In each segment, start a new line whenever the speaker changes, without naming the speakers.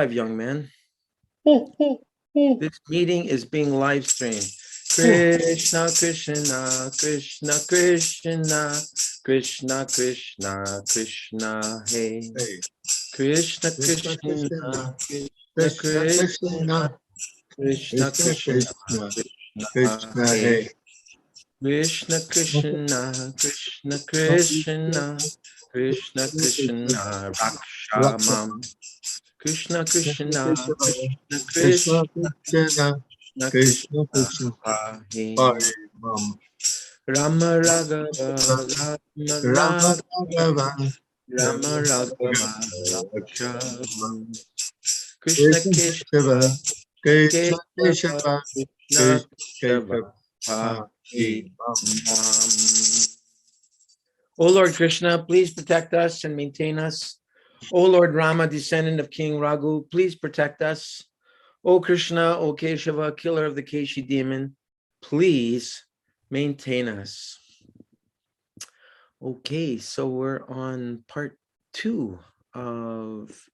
young man. This meeting is being live streamed. Krishna, Krishna, Krishna, Krishna, Krishna, Krishna, Krishna, hey. Krishna, Krishna, Krishna, Krishna, Krishna, Krishna, Krishna, hey. Krishna, Krishna, Krishna, Krishna, Krishna, Krishna, Rakshamam. Krishna, Krishna, Krishna, Krishna, Krishna, Krishna, Hare. Rama Raghava, Rama Raghava, Rama Raghava, Rakshamam. Krishna, Keshava, Keshava, Krishna, Keshava, Hare Ram. O Lord Krishna, please protect us and maintain us. O Lord Rama, descendant of King Raghu, please protect us. O Krishna, O Keshava, killer of the Keshi demon, please maintain us. Okay, so we're on part 2 of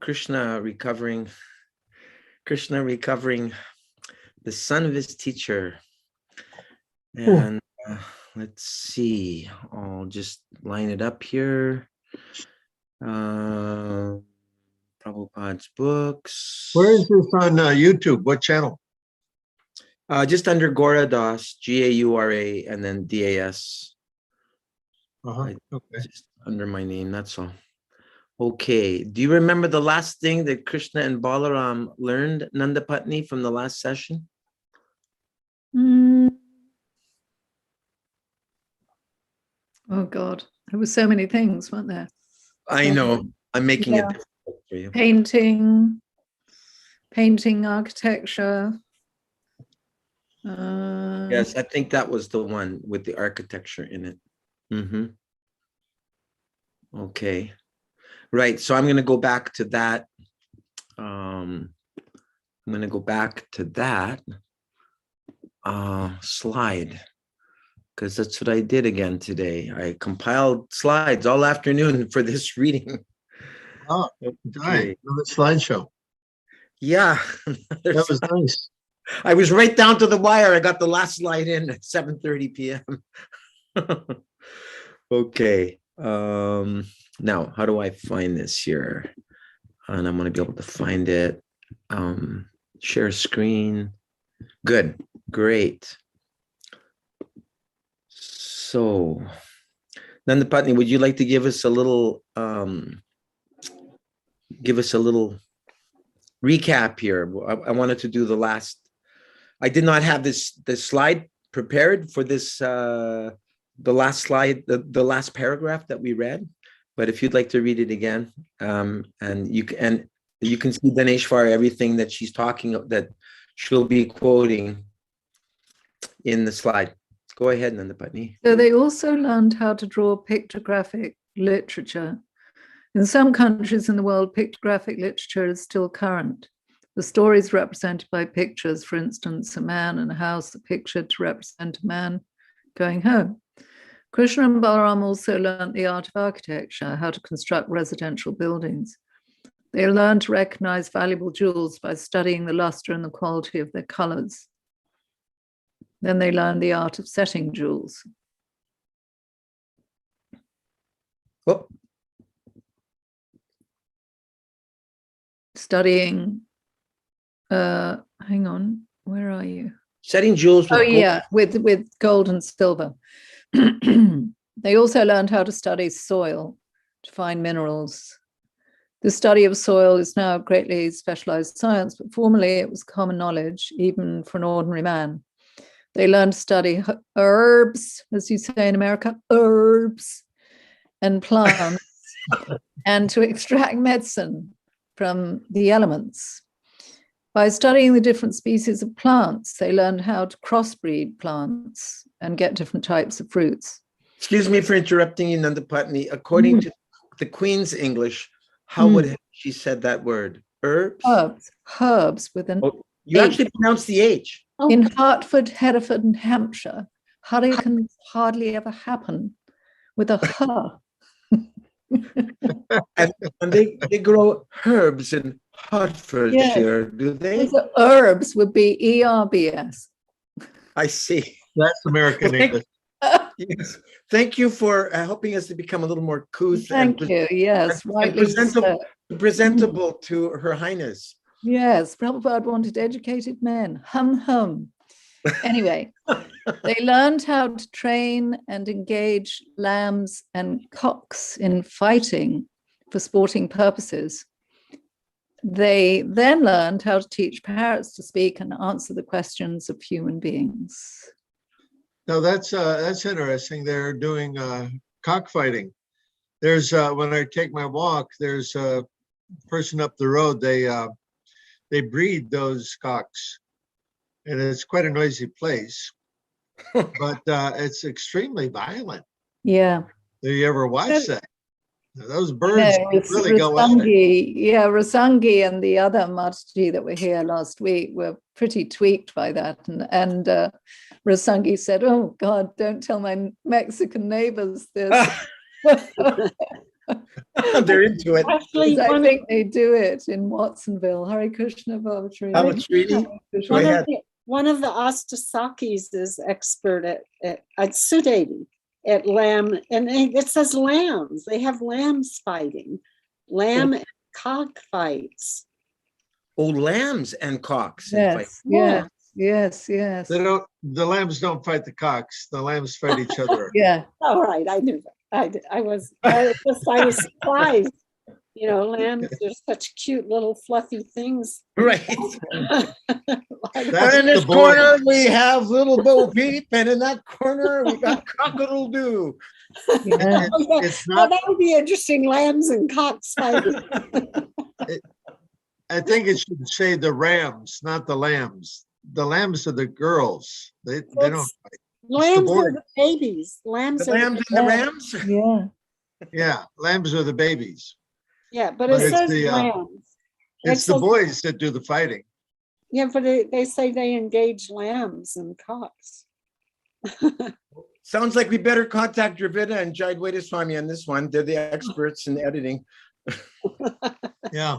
Krishna recovering the son of his teacher. And let's see, I'll just line it up here. Prabhupada's books.
Where is this on YouTube? What channel?
Just under Gaura Das, Gaura, and then Das.
Okay.
Just under my name, that's all. Okay, do you remember the last thing that Krishna and Balaram learned, Nandapatni, from the last session?
Oh God, there were so many things, weren't there?
I know, I'm making it difficult for you.
Painting, architecture.
Yes, I think that was the one with the architecture in it. Okay, right, so I'm going to go back to that. Slide, because that's what I did again today. I compiled slides all afternoon for this reading.
Oh, okay. Another slideshow.
Yeah.
That was nice.
I was right down to the wire. I got the last slide in at 7:30 p.m. Okay. Now, how do I find this here? And I'm going to be able to find it. Share screen. Good. Great. So, Nandapatni, would you like to give us a little recap here? I wanted to do the last. I did not have this slide prepared for this. The last slide, the last paragraph that we read. But if you'd like to read it again, and you can see Daneshwar, everything that she's talking, that she'll be quoting in the slide. Go ahead, Nandapatni.
So they also learned how to draw pictographic literature. In some countries in the world, pictographic literature is still current. The stories represented by pictures, for instance, a man and a house are pictured to represent a man going home. Krishna and Balaram also learned the art of architecture, how to construct residential buildings. They learned to recognize valuable jewels by studying the luster and the quality of their colors. Then they learned the art of setting jewels.
Oh.
Studying, hang on, where are you?
Setting jewels.
Oh yeah, with gold and silver. They also learned how to study soil, to find minerals. The study of soil is now a greatly specialized science, but formerly it was common knowledge, even for an ordinary man. They learned to study herbs, as you say in America, herbs, and plants, and to extract medicine from the elements. By studying the different species of plants, they learned how to crossbreed plants and get different types of fruits.
Excuse me for interrupting you, Nandapatni. According to the Queen's English, how would she said that word? Herbs?
Herbs with an
you
H.
actually pronounce the H.
In Hertford, Hereford, and Hampshire, hurricanes hardly ever happen with a H.
and they grow herbs and Hertfordshire, do they?
The herbs would be ERBS.
I see.
That's American
Thank-
English.
Yes. Thank you for helping us to become a little more couth
Thank you. Yes,
and
rightly so.
presentable to Her Highness.
Yes, Prabhupada wanted educated men. Hum, hum. Anyway, they learned how to train and engage lambs and cocks in fighting for sporting purposes. They then learned how to teach parrots to speak and answer the questions of human beings.
No, that's interesting. They're doing cockfighting. There's when I take my walk, there's a person up the road. They breed those cocks, and it's quite a noisy place. But it's extremely violent.
Yeah.
Do you ever watch that? Those birds
No,
really go at it.
Rasangi, yeah, Rasangi and the other Mataji that were here last week were pretty tweaked by that. And Rasangi said, "Oh God, don't tell my Mexican neighbors this."
They're into it.
Actually,
I
one,
think they do it in Watsonville. Hare Krishna Bhavatri.
Oh, it's really? Go ahead.
one of the Astasakis is expert at Sudevi, at lamb, and it says lambs. They have lambs fighting, lamb and cock fights.
Oh, lambs and cocks. in fight.
Yes.
They don't. The lambs don't fight the cocks. The lambs fight each other.
Yeah.
All right, I knew that. I was surprised. You know, lambs are such cute little fluffy things.
Right.
Like,
That's
And in this
the boy.
corner, we have little Bo Peep, and in that corner, we got Cockadoo-Doo.
Yeah.
oh, yeah.
It's
Well,
not.
that would be interesting. Lambs and cocks fighting.
I think it should say the rams, not the lambs. The lambs are the girls. They don't
That's-
fight.
Lambs
boy.
are the babies. Lambs
The
are
lambs and the rams?
Yeah.
Yeah, lambs are the babies.
yeah, but
But
it
it's
says
the,
lambs.
It's the boys that do the fighting.
Yeah, but they say they engage lambs and cocks.
Sounds like we better contact Dravida and Jai Swami on this one. They're the experts in editing.
Yeah.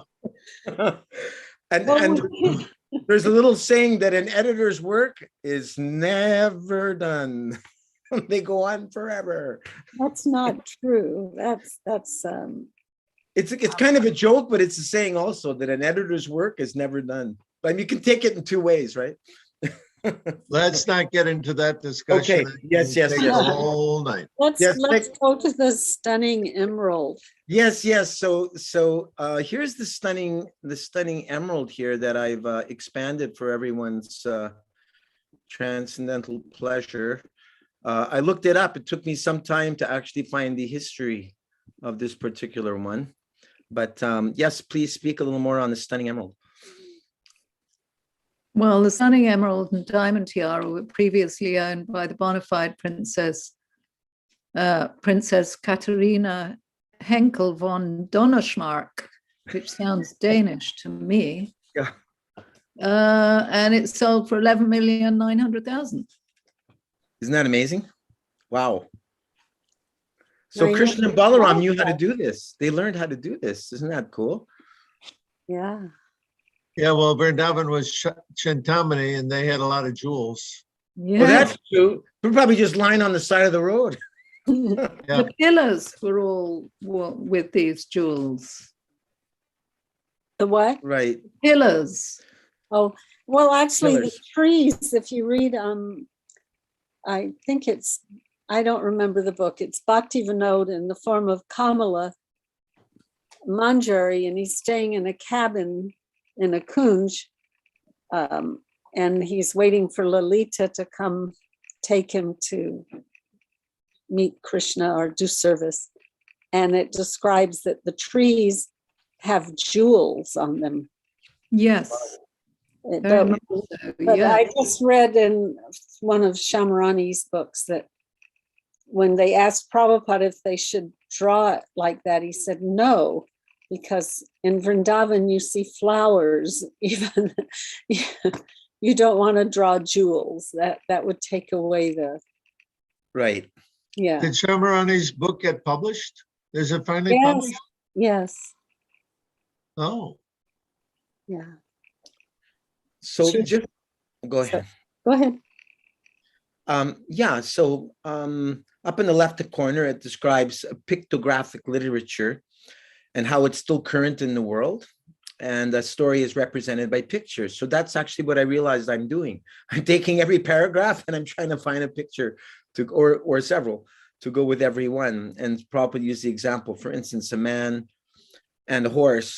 and
Well,
there's a little saying that an editor's work is never done. They go on forever.
that's not true. That's
It's kind of a joke, but it's a saying also that an editor's work is never done. But you can take it in two ways, right?
Let's not get into that discussion.
Okay. Yes, yes,
Take
yes.
the whole night.
let's
Yes,
go to the stunning emerald.
Yes. So here's the stunning emerald here that I've expanded for everyone's transcendental pleasure. I looked it up. It took me some time to actually find the history of this particular one. But yes, please speak a little more on the stunning emerald.
Well, the stunning emerald and diamond tiara were previously owned by the bona fide Princess Katharina Henkel von Donnerschmarck, which sounds Danish to me.
Yeah.
And it sold for 11,900,000.
Isn't that amazing? Wow. So
Now,
Krishna and Balaram knew how to do this. They learned how to do this. Isn't that cool?
Yeah.
Yeah, well, Vrindavan was Chintamani and they had a lot of jewels.
Yeah.
Well, that's true. We're probably just lying on the side of the road.
Yeah.
The pillars were all with these jewels.
The what?
Right.
Pillars.
Oh, well, actually, the
Pillars.
trees, if you read, I think I don't remember the book. It's Bhakti Vinod in the form of Kamala Manjari, and he's staying in a cabin in a kunj, and he's waiting for Lalita to come take him to meet Krishna or do service. And it describes that the trees have jewels on them.
Yes.
But-
Very much so,
But
yeah.
I just read in one of Shamarani's books that when they asked Prabhupada if they should draw it like that, he said no, because in Vrindavan you see flowers, even you don't want to draw jewels. That would take away the,
Right.
yeah.
Did Shamarani's book get published? Is it finally
Yes.
published?
Yes.
Oh,
Yeah.
So
Sure.
just go ahead.
Go ahead.
Yeah, so up in the left corner, it describes pictographic literature and how it's still current in the world. And the story is represented by pictures. So that's actually what I realized I'm doing. I'm taking every paragraph and I'm trying to find a picture to, or several to go with every one, and probably use the example. For instance, a man and a horse.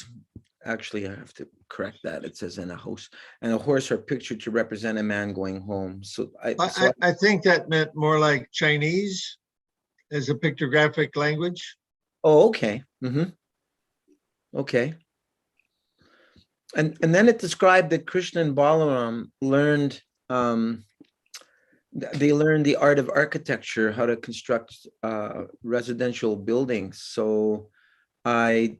Actually, I have to correct that. It says in a house, and a horse are pictured to represent a man going home. So
I think that meant more like Chinese as a pictographic language.
oh, okay. Okay. And then it described that Krishna and Balaram learned they learned the art of architecture, how to construct residential buildings. So I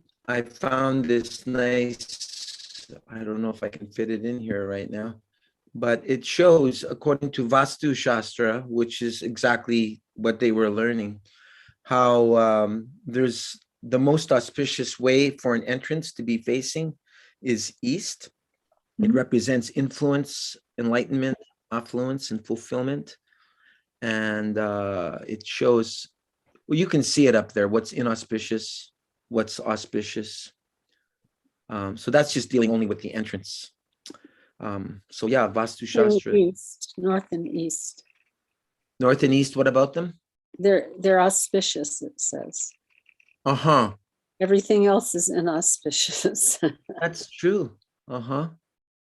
found this nice, I don't know if I can fit it in here right now, but it shows, according to Vastu Shastra, which is exactly what they were learning, how there's the most auspicious way for an entrance to be facing is east. It
Mhm.
represents influence, enlightenment, affluence, and fulfillment. And it shows, well, you can see it up there, what's inauspicious, what's auspicious. So that's just dealing only with the entrance. So yeah, Vastu Shastra.
East, north and east.
North and east, what about them?
They're auspicious, it says.
Uh-huh.
Everything else is inauspicious.
That's true. Uh-huh.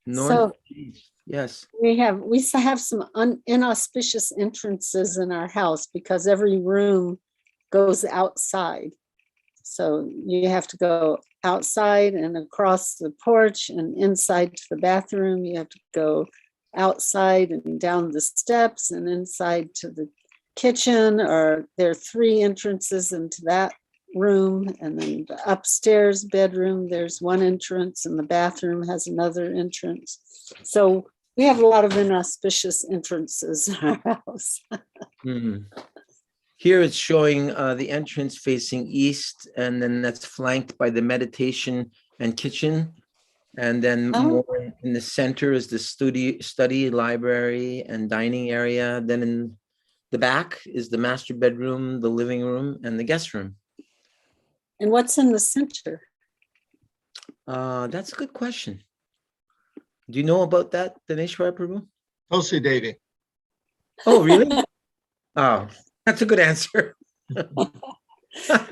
North
So
and east. Yes.
we have some inauspicious entrances in our house because every room goes outside. So you have to go outside and across the porch and inside to the bathroom. You have to go outside and down the steps and inside to the kitchen, or there are 3 entrances into that room. And then the upstairs bedroom, there's one entrance, and the bathroom has another entrance. So we have a lot of inauspicious entrances in our house.
Mhm. Here it's showing the entrance facing east, and then that's flanked by the meditation and kitchen. And then
Oh.
more in the center is the study, library, and dining area. Then in the back is the master bedroom, the living room, and the guest room.
And what's in the center?
That's a good question. Do you know about that, Dineshwar Prabhu?
Tulsi Devi.
Oh, really? Oh, that's a good answer.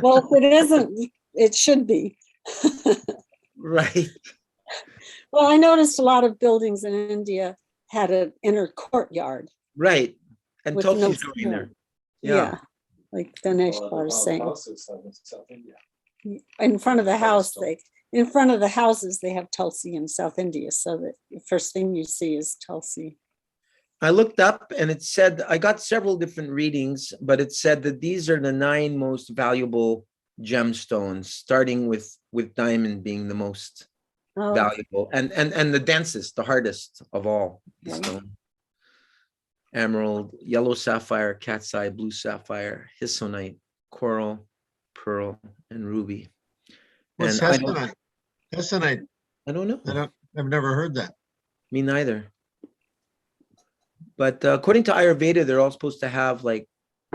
Well, if it isn't, it should be.
Right.
Well, I noticed a lot of buildings in India had an inner courtyard.
Right. And
with
Tulsi's
no
going there.
floor.
Yeah.
Yeah, like Dinesh was saying. In front of the houses, they have Tulsi in South India. So that the first thing you see is Tulsi.
I looked up and it said, I got several different readings, but it said that these are the 9 most valuable gemstones, starting with diamond being the most
Oh,
valuable and the densest, the hardest of all the
Okay.
stone. Emerald, yellow sapphire, cat's eye, blue sapphire, hisonite, coral, pearl, and ruby.
What's
And
Hestonite? Hestonite.
I don't know.
I've never heard that.
Me neither. But according to Ayurveda, they're all supposed to have like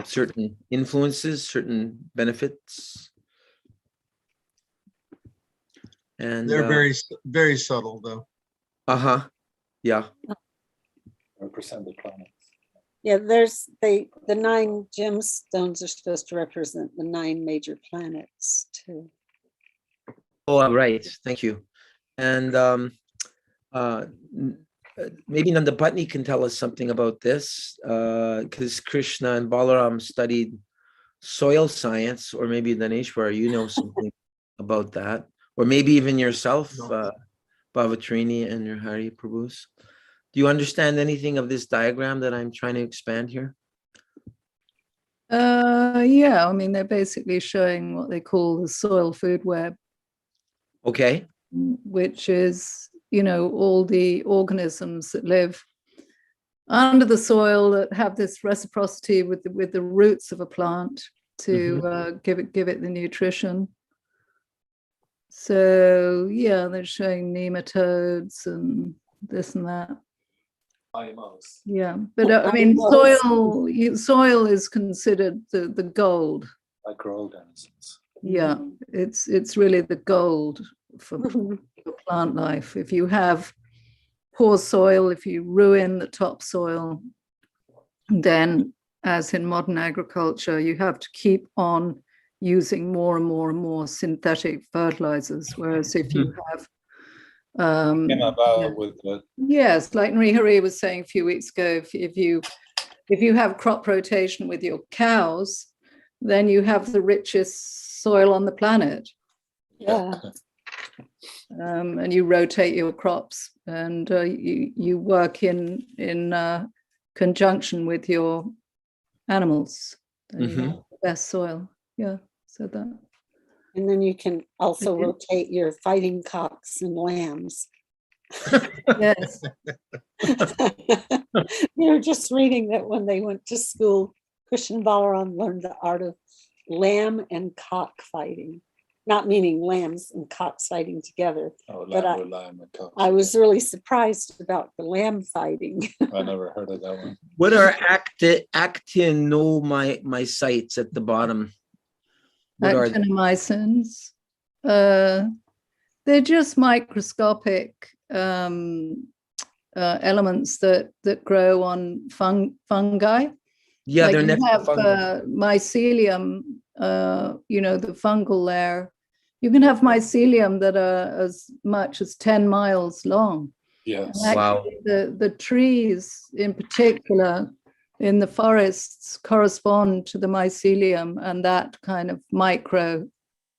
certain influences, certain benefits. And
They're very subtle though.
uh-huh. Yeah.
Represent the planets.
yeah. There's the 9 gemstones are supposed to represent the 9 major planets too.
Oh, right. Thank you. And maybe Nanda Patni can tell us something about this, because Krishna and Balaram studied soil science, or maybe Daneshwar, you know something about that, or maybe even yourself,
No.
Bhavatrini and your Hari Prabhus. Do you understand anything of this diagram that I'm trying to expand here?
Yeah, I mean, they're basically showing what they call the soil food web,
Okay.
which is, all the organisms that live under the soil that have this reciprocity with the roots of a plant to give it the nutrition. So yeah, they're showing nematodes and this and that.
IMOs.
Yeah, but I mean, soil is considered the gold.
Microorganisms.
Yeah, it's really the gold for plant life. If you have poor soil, if you ruin the topsoil, then as in modern agriculture, you have to keep on using more and more and more synthetic fertilizers. Whereas if you have
Came about with the
yes, like Nrihari was saying a few weeks ago, if you have crop rotation with your cows, then you have the richest soil on the planet.
Yeah.
And you rotate your crops, and you work in conjunction with your animals. Then you have the best soil. Yeah, so that.
And then you can also rotate your fighting cocks and lambs.
Yes.
We were just reading that when they went to school, Christian Balaram learned the art of lamb and cock fighting. Not meaning lambs and cocks fighting together.
oh,
But
lamb or lamb and cock.
I was really surprised about the lamb fighting.
I never heard of that one.
What are actinomycetes at the bottom? What are they?
Actinomycins. They're just microscopic elements that grow on fungi.
Yeah,
Like
they're
you
next
have
to fungus.
mycelium, the fungal layer. You can have mycelium that are as much as 10 miles long.
Yes.
And
Wow.
actually the trees in particular in the forests correspond to the mycelium and that kind of micro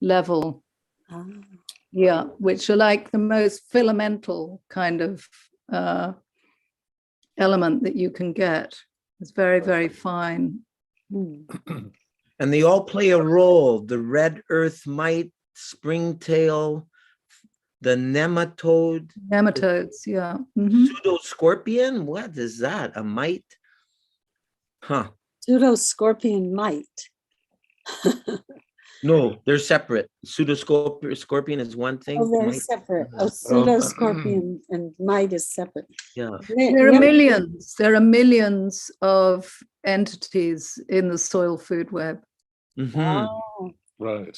level.
Ah.
Yeah, which are like the most filamental kind of element that you can get. It's very, very fine.
And they all play a role. The red earth mite, springtail, the nematode,
Nematodes, yeah. Mhm.
pseudoscorpion. What is that? A mite? Huh.
Pseudoscorpion mite.
No, they're separate. Pseudoscorpion is one thing.
Oh, they're
mite-
separate. Oh, pseudoscorpion and mite is separate.
Yeah.
There are millions of entities in the soil food web.
Mhm.
Oh,
Right.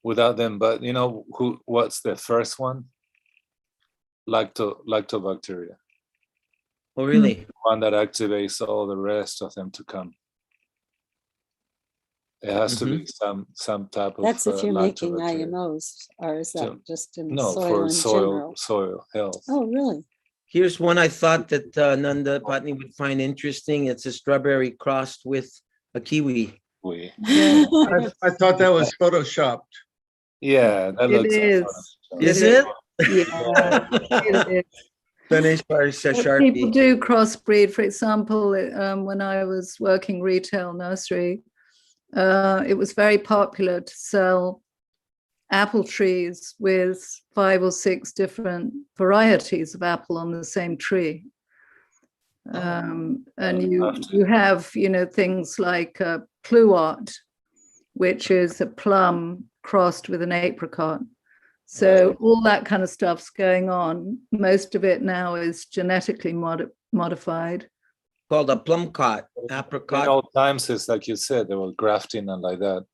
Without them, but what's the first one? Lactobacteria.
Oh, really?
One that activates all the rest of them to come. It has to be some type of
that's if you're making
lactobacteria.
IMOs, or is that
So-
just in
No,
soil
for
in general?
soil health.
Oh, really?
Here's one I thought that Nanda Patni would find interesting. It's a strawberry crossed with a kiwi.
We
I thought that was photoshopped.
yeah, that
It
looks
is.
Is it?
Yeah, it is.
Ganesh Parsha
But people
Sharpie.
do crossbreed. For example, when I was working retail nursery, it was very popular to sell apple trees with 5 or 6 different varieties of apple on the same tree. And you have, things like pluot, which is a plum crossed with an apricot. So all that kind of stuff's going on. Most of it now is genetically modified.
Called a plumcot,
In
apricot.
old times, it's like you said, they were grafting and like that.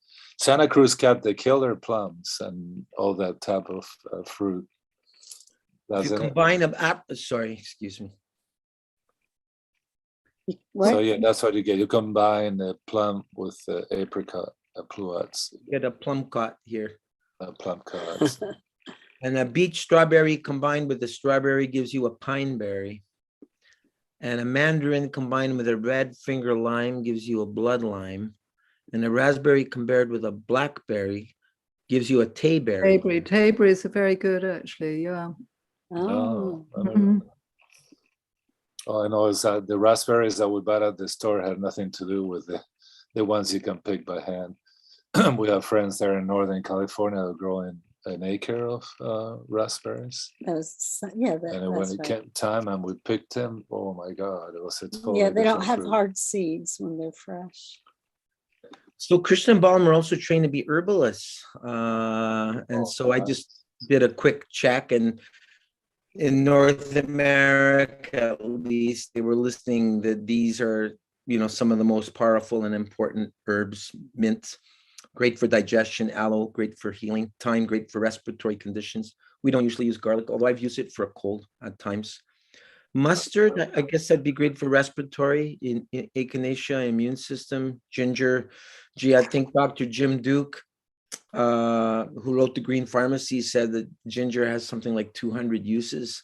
Santa Cruz kept the killer plums and all that type of fruit.
If you
Doesn't it?
combine sorry, excuse me.
What?
So yeah, that's what you get. You combine the plum with the apricot, pluots,
Get a plumcot here.
plum cards.
And a beech strawberry combined with the strawberry gives you a pine berry. And a mandarin combined with a red finger lime gives you a blood lime. And a raspberry compared with a blackberry gives you a tayberry.
Tayberries are very good, actually. Yeah.
Oh,
All I know is that the raspberries that we bought at the store had nothing to do with the ones you can pick by hand. We have friends there in Northern California that are growing an acre of raspberries. And when it came time and we picked them, oh my God, it was a totally
Yeah, they don't
different
have
fruit.
hard seeds when they're fresh.
So Krsna and Balm are also trained to be herbalists. And so I just did a quick check, and in North America, at least, they were listing that these are, some of the most powerful and important herbs. Mint, great for digestion. Aloe, great for healing. Thyme, great for respiratory conditions. We don't usually use garlic, although I've used it for a cold at times. Mustard, I guess that'd be great for respiratory, in echinacea, immune system. Ginger, gee, I think Dr. Jim Duke, who wrote The Green Pharmacy, said that ginger has something like 200 uses.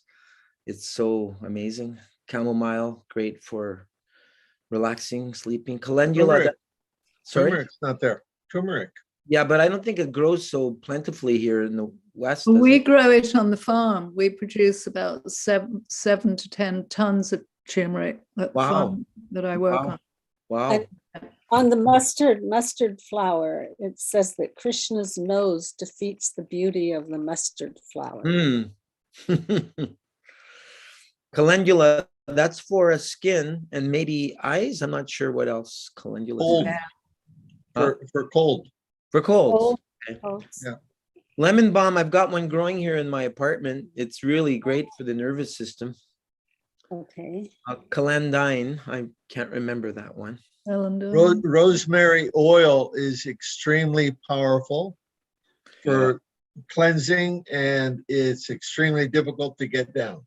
It's so amazing. Chamomile, great for relaxing, sleeping. Calendula,
Turmeric.
sorry?
Turmeric's not there. Turmeric.
Yeah, but I don't think it grows so plentifully here in the West.
We
does it?
grow it on the farm. We produce about 7 to 10 tons of turmeric at the
Wow.
farm that I work
Wow.
on.
Wow.
On the mustard flower, it says that Krishna's nose defeats the beauty of the mustard flower.
Calendula, that's for a skin and maybe eyes. I'm not sure what else calendula is.
Cold.
Yeah.
For cold.
For colds.
Oh,
Yeah.
Lemon balm, I've got one growing here in my apartment. It's really great for the nervous system.
okay.
Calandine, I can't remember that one.
Rosemary oil is extremely powerful for cleansing, and it's extremely difficult to get down.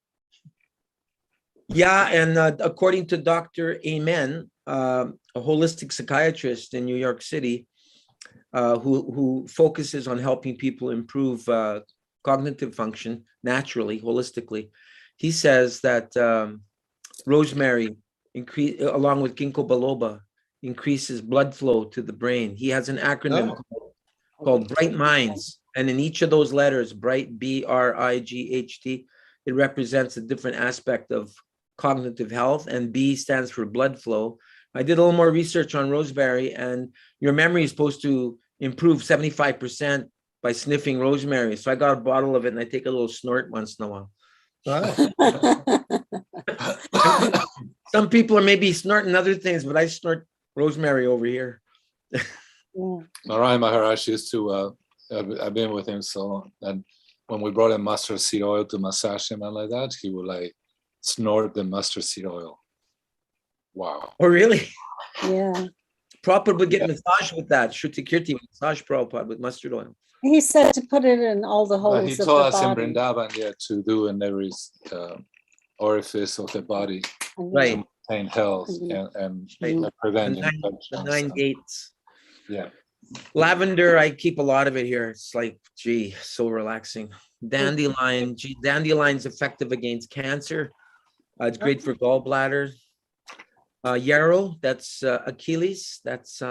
Yeah, and according to Dr. Amen, a holistic psychiatrist in New York City, who focuses on helping people improve cognitive function naturally, holistically, he says that rosemary, along with ginkgo biloba, increases blood flow to the brain. He has an acronym called Bright Minds, and in each of those letters, Bright, BRIGHT, it represents a different aspect of cognitive health, and B stands for blood flow. I did a little more research on rosemary, and your memory is supposed to improve 75% by sniffing rosemary. So I got a bottle of it and I take a little snort once in a while.
Wow.
Some people are maybe snorting other things, but I snort rosemary over here.
Narayan Maharaj used to, I've been with him so long, and when we brought him mustard seed oil to massage him and like that, he would like snort the mustard seed oil. Wow.
Oh, really?
Yeah.
Prabhupada would get massaged with that. Shruti Kirti would massage Prabhupada with mustard oil.
He said to put it in all the
But
holes
he
of the
told us in
body.
Vrindavan, to do in every orifice of the body
Right.
to maintain health and prevent
The
infections.
9 gates.
Yeah.
Lavender, I keep a lot of it here. It's like, gee, so relaxing. Dandelion, dandelion's effective against cancer. It's great for gallbladder. Yarrow, that's Achilles. That's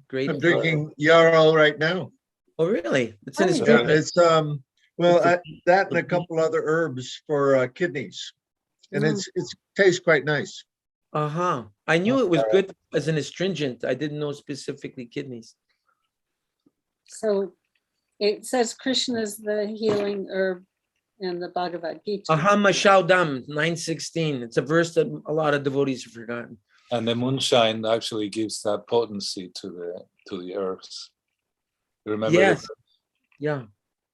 great.
I'm drinking yarrow right now.
Oh, really? It's in his
Oh,
drink.
Yeah, it's that and a couple other herbs for kidneys, and it tastes quite nice.
Uh-huh. I knew it was good as an astringent. I didn't know specifically kidneys.
So it says Krishna is the healing herb in the Bhagavad Gita.
Aham Mashaudam, 9:16. It's a verse that a lot of devotees have forgotten.
And the moonshine actually gives that potency to the herbs. Remember?
Yes. Yeah.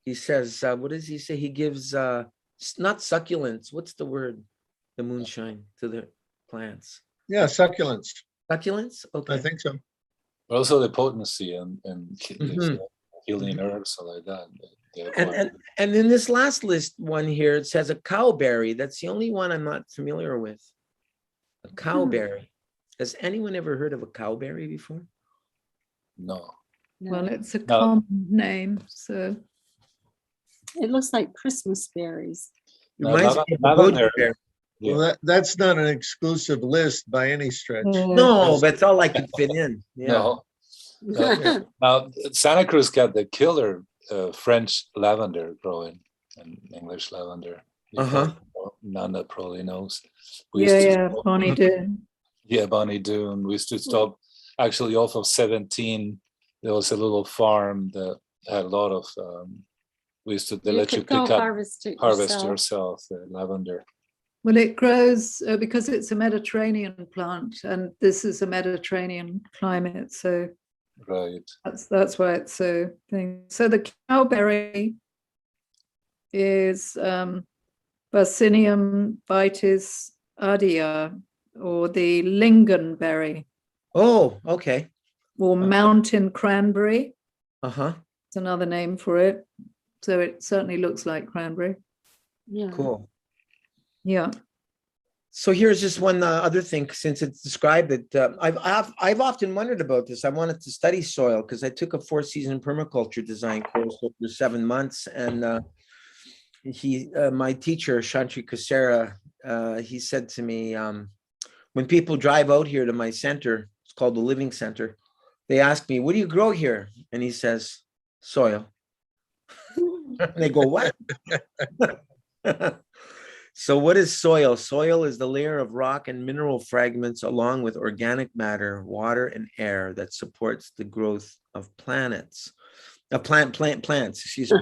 He says, what does he say? He gives not succulents. What's the word? The moonshine to the plants.
Yeah, succulents.
Succulents? Okay.
I think so.
But also the potency and
Mhm.
healing herbs or like that.
And in this last list one here, it says a cowberry. That's the only one I'm not familiar with. A cowberry. Has anyone ever heard of a cowberry before?
No.
Well, it's a
No.
common name, so
It looks like Christmas berries.
No,
Reminds me of a
lavender.
goji berry.
Yeah.
Well, that's not an exclusive list by any stretch.
No, that's all I could fit in. Yeah.
No. Now Santa Cruz got the killer French lavender growing, and English lavender.
Uh-huh.
Nana probably knows. We used to-
Bonnie did.
Yeah, Bonnie Doon. We used to stop actually off of 17. There was a little farm that had a lot of we used to let you
could go
pick up
harvest it
harvest
yourself.
yourself the lavender.
Well, it grows because it's a Mediterranean plant, and this is a Mediterranean climate, so
Right.
that's why it's so thing. So the cowberry is Vaccinium vitis adia, or the lingonberry,
Oh, okay.
or mountain cranberry.
Uh-huh.
It's another name for it. So it certainly looks like cranberry.
Yeah.
Cool.
Yeah.
So here's just one other thing, since it's described that I've often wondered about this. I wanted to study soil because I took a 4-season permaculture design course over 7 months, and my teacher Shantri Kusera, he said to me, when people drive out here to my center, it's called the Living Center, they ask me, "What do you grow here?" And he says, "Soil." And they go, "What?" So what is soil? Soil is the layer of rock and mineral fragments along with organic matter, water, and air that supports the growth of plants. Plants, excuse me,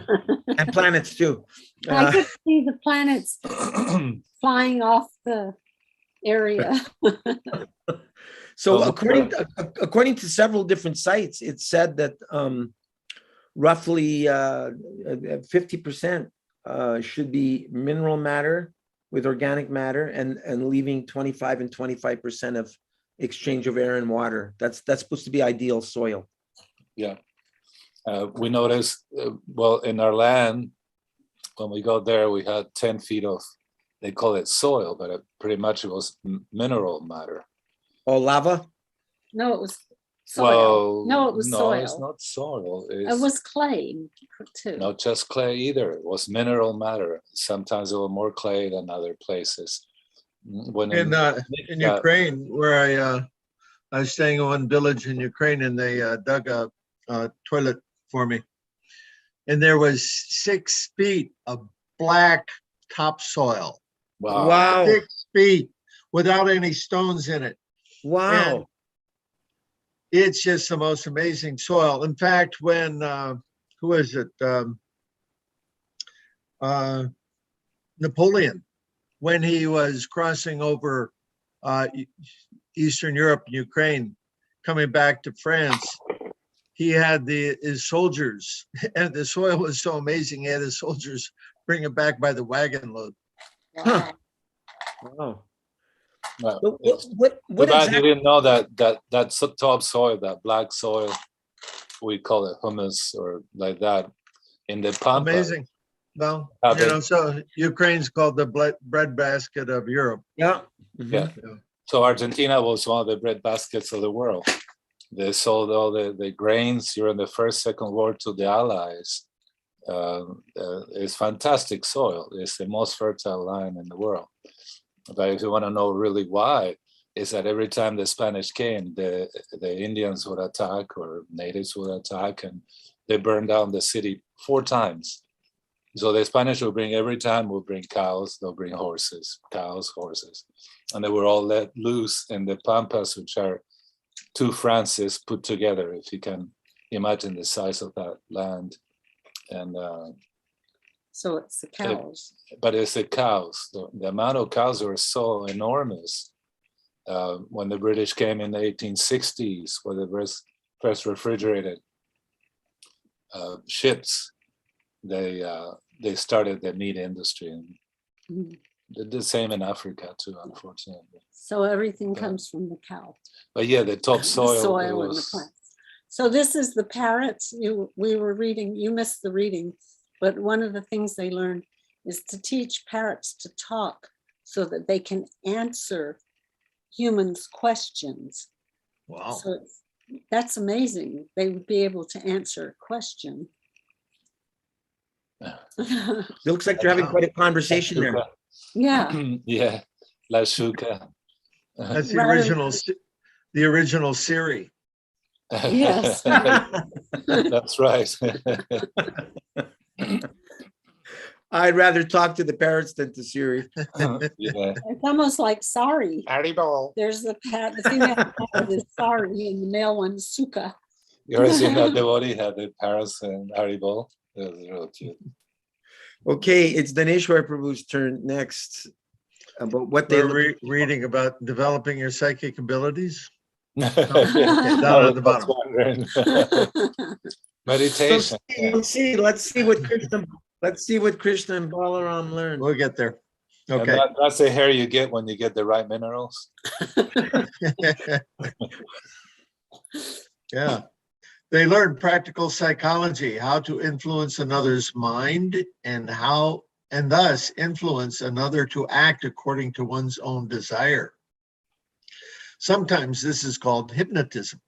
and planets too.
I could see the planets flying off the area.
So according to several different sites, it's said that roughly 50% should be mineral matter with organic matter, and leaving 25 and 25% of exchange of air and water. That's supposed to be ideal soil.
Yeah. We noticed, well, in our land, when we got there, we had 10 feet of, they call it soil, but pretty much it was mineral matter.
Oh, lava?
No, it was soil.
Well,
No, it was
no,
soil.
it's not soil.
It was clay too.
Not just clay either. It was mineral matter. Sometimes there were more clay than other places. When
In Ukraine, where I was staying in one village in Ukraine, and they dug a toilet for me, and there was 6 feet of black topsoil.
wow.
6 feet without any stones in it.
Wow.
And it's just the most amazing soil. In fact, when who is it? Napoleon, when he was crossing over Eastern Europe and Ukraine, coming back to France, he had his soldiers, and the soil was so amazing, he had his soldiers bring it back by the wagon load.
Huh. Wow.
Well,
What
too bad
exactly?
you didn't know that topsoil, that black soil, we call it humus or like that, in the pampa.
Amazing. Well,
Have it.
so Ukraine's called the breadbasket of Europe.
Yeah.
Yeah. So Argentina was one of the bread baskets of the world. They sold all the grains during the First, Second War to the Allies. It's fantastic soil. It's the most fertile land in the world. But if you want to know really why, is that every time the Spanish came, the Indians would attack, or natives would attack, and they burned down the city 4 times. So the Spanish will bring, every time will bring cows, they'll bring horses, cows, horses. And they were all let loose in the Pampas, which are 2 Frances put together, if you can imagine the size of that land. And
So it's the cows.
but it's the cows. The amount of cows were so enormous. When the British came in the 1860s, with the first refrigerated ships, they started the meat industry, and
Mhm.
the same in Africa too, unfortunately.
So everything comes from the cow.
But yeah, the
The
topsoil
soil and the
was,
plants. So this is the parrots. We were reading, you missed the reading, but one of the things they learned is to teach parrots to talk so that they can answer humans' questions.
Wow.
So that's amazing. They would be able to answer a question.
It looks like you're having quite a conversation there.
Yeah.
yeah, La Shuka.
That's the
Rather-
original Siri.
Yes.
That's right.
I'd rather talk to the parrots than to Siri.
Yeah.
It's almost like sorry.
Haribo.
There's the female parrot is sorry and the male one's suka.
You ever seen that devotee had the parrots and Haribo? It was real cute.
Okay, it's Daneshwar Prabhu's turn next. About what they
We're reading about developing your psychic abilities.
Yeah.
Down at the bottom.
Wondering. Meditation.
Let's see what Krishna Let's see what Krishna and Balaram learned.
We'll get there.
And
Okay.
that's the hair you get when you get the right minerals.
Yeah. They learn practical psychology, how to influence another's mind and thus influence another to act according to one's own desire. Sometimes this is called hypnotism.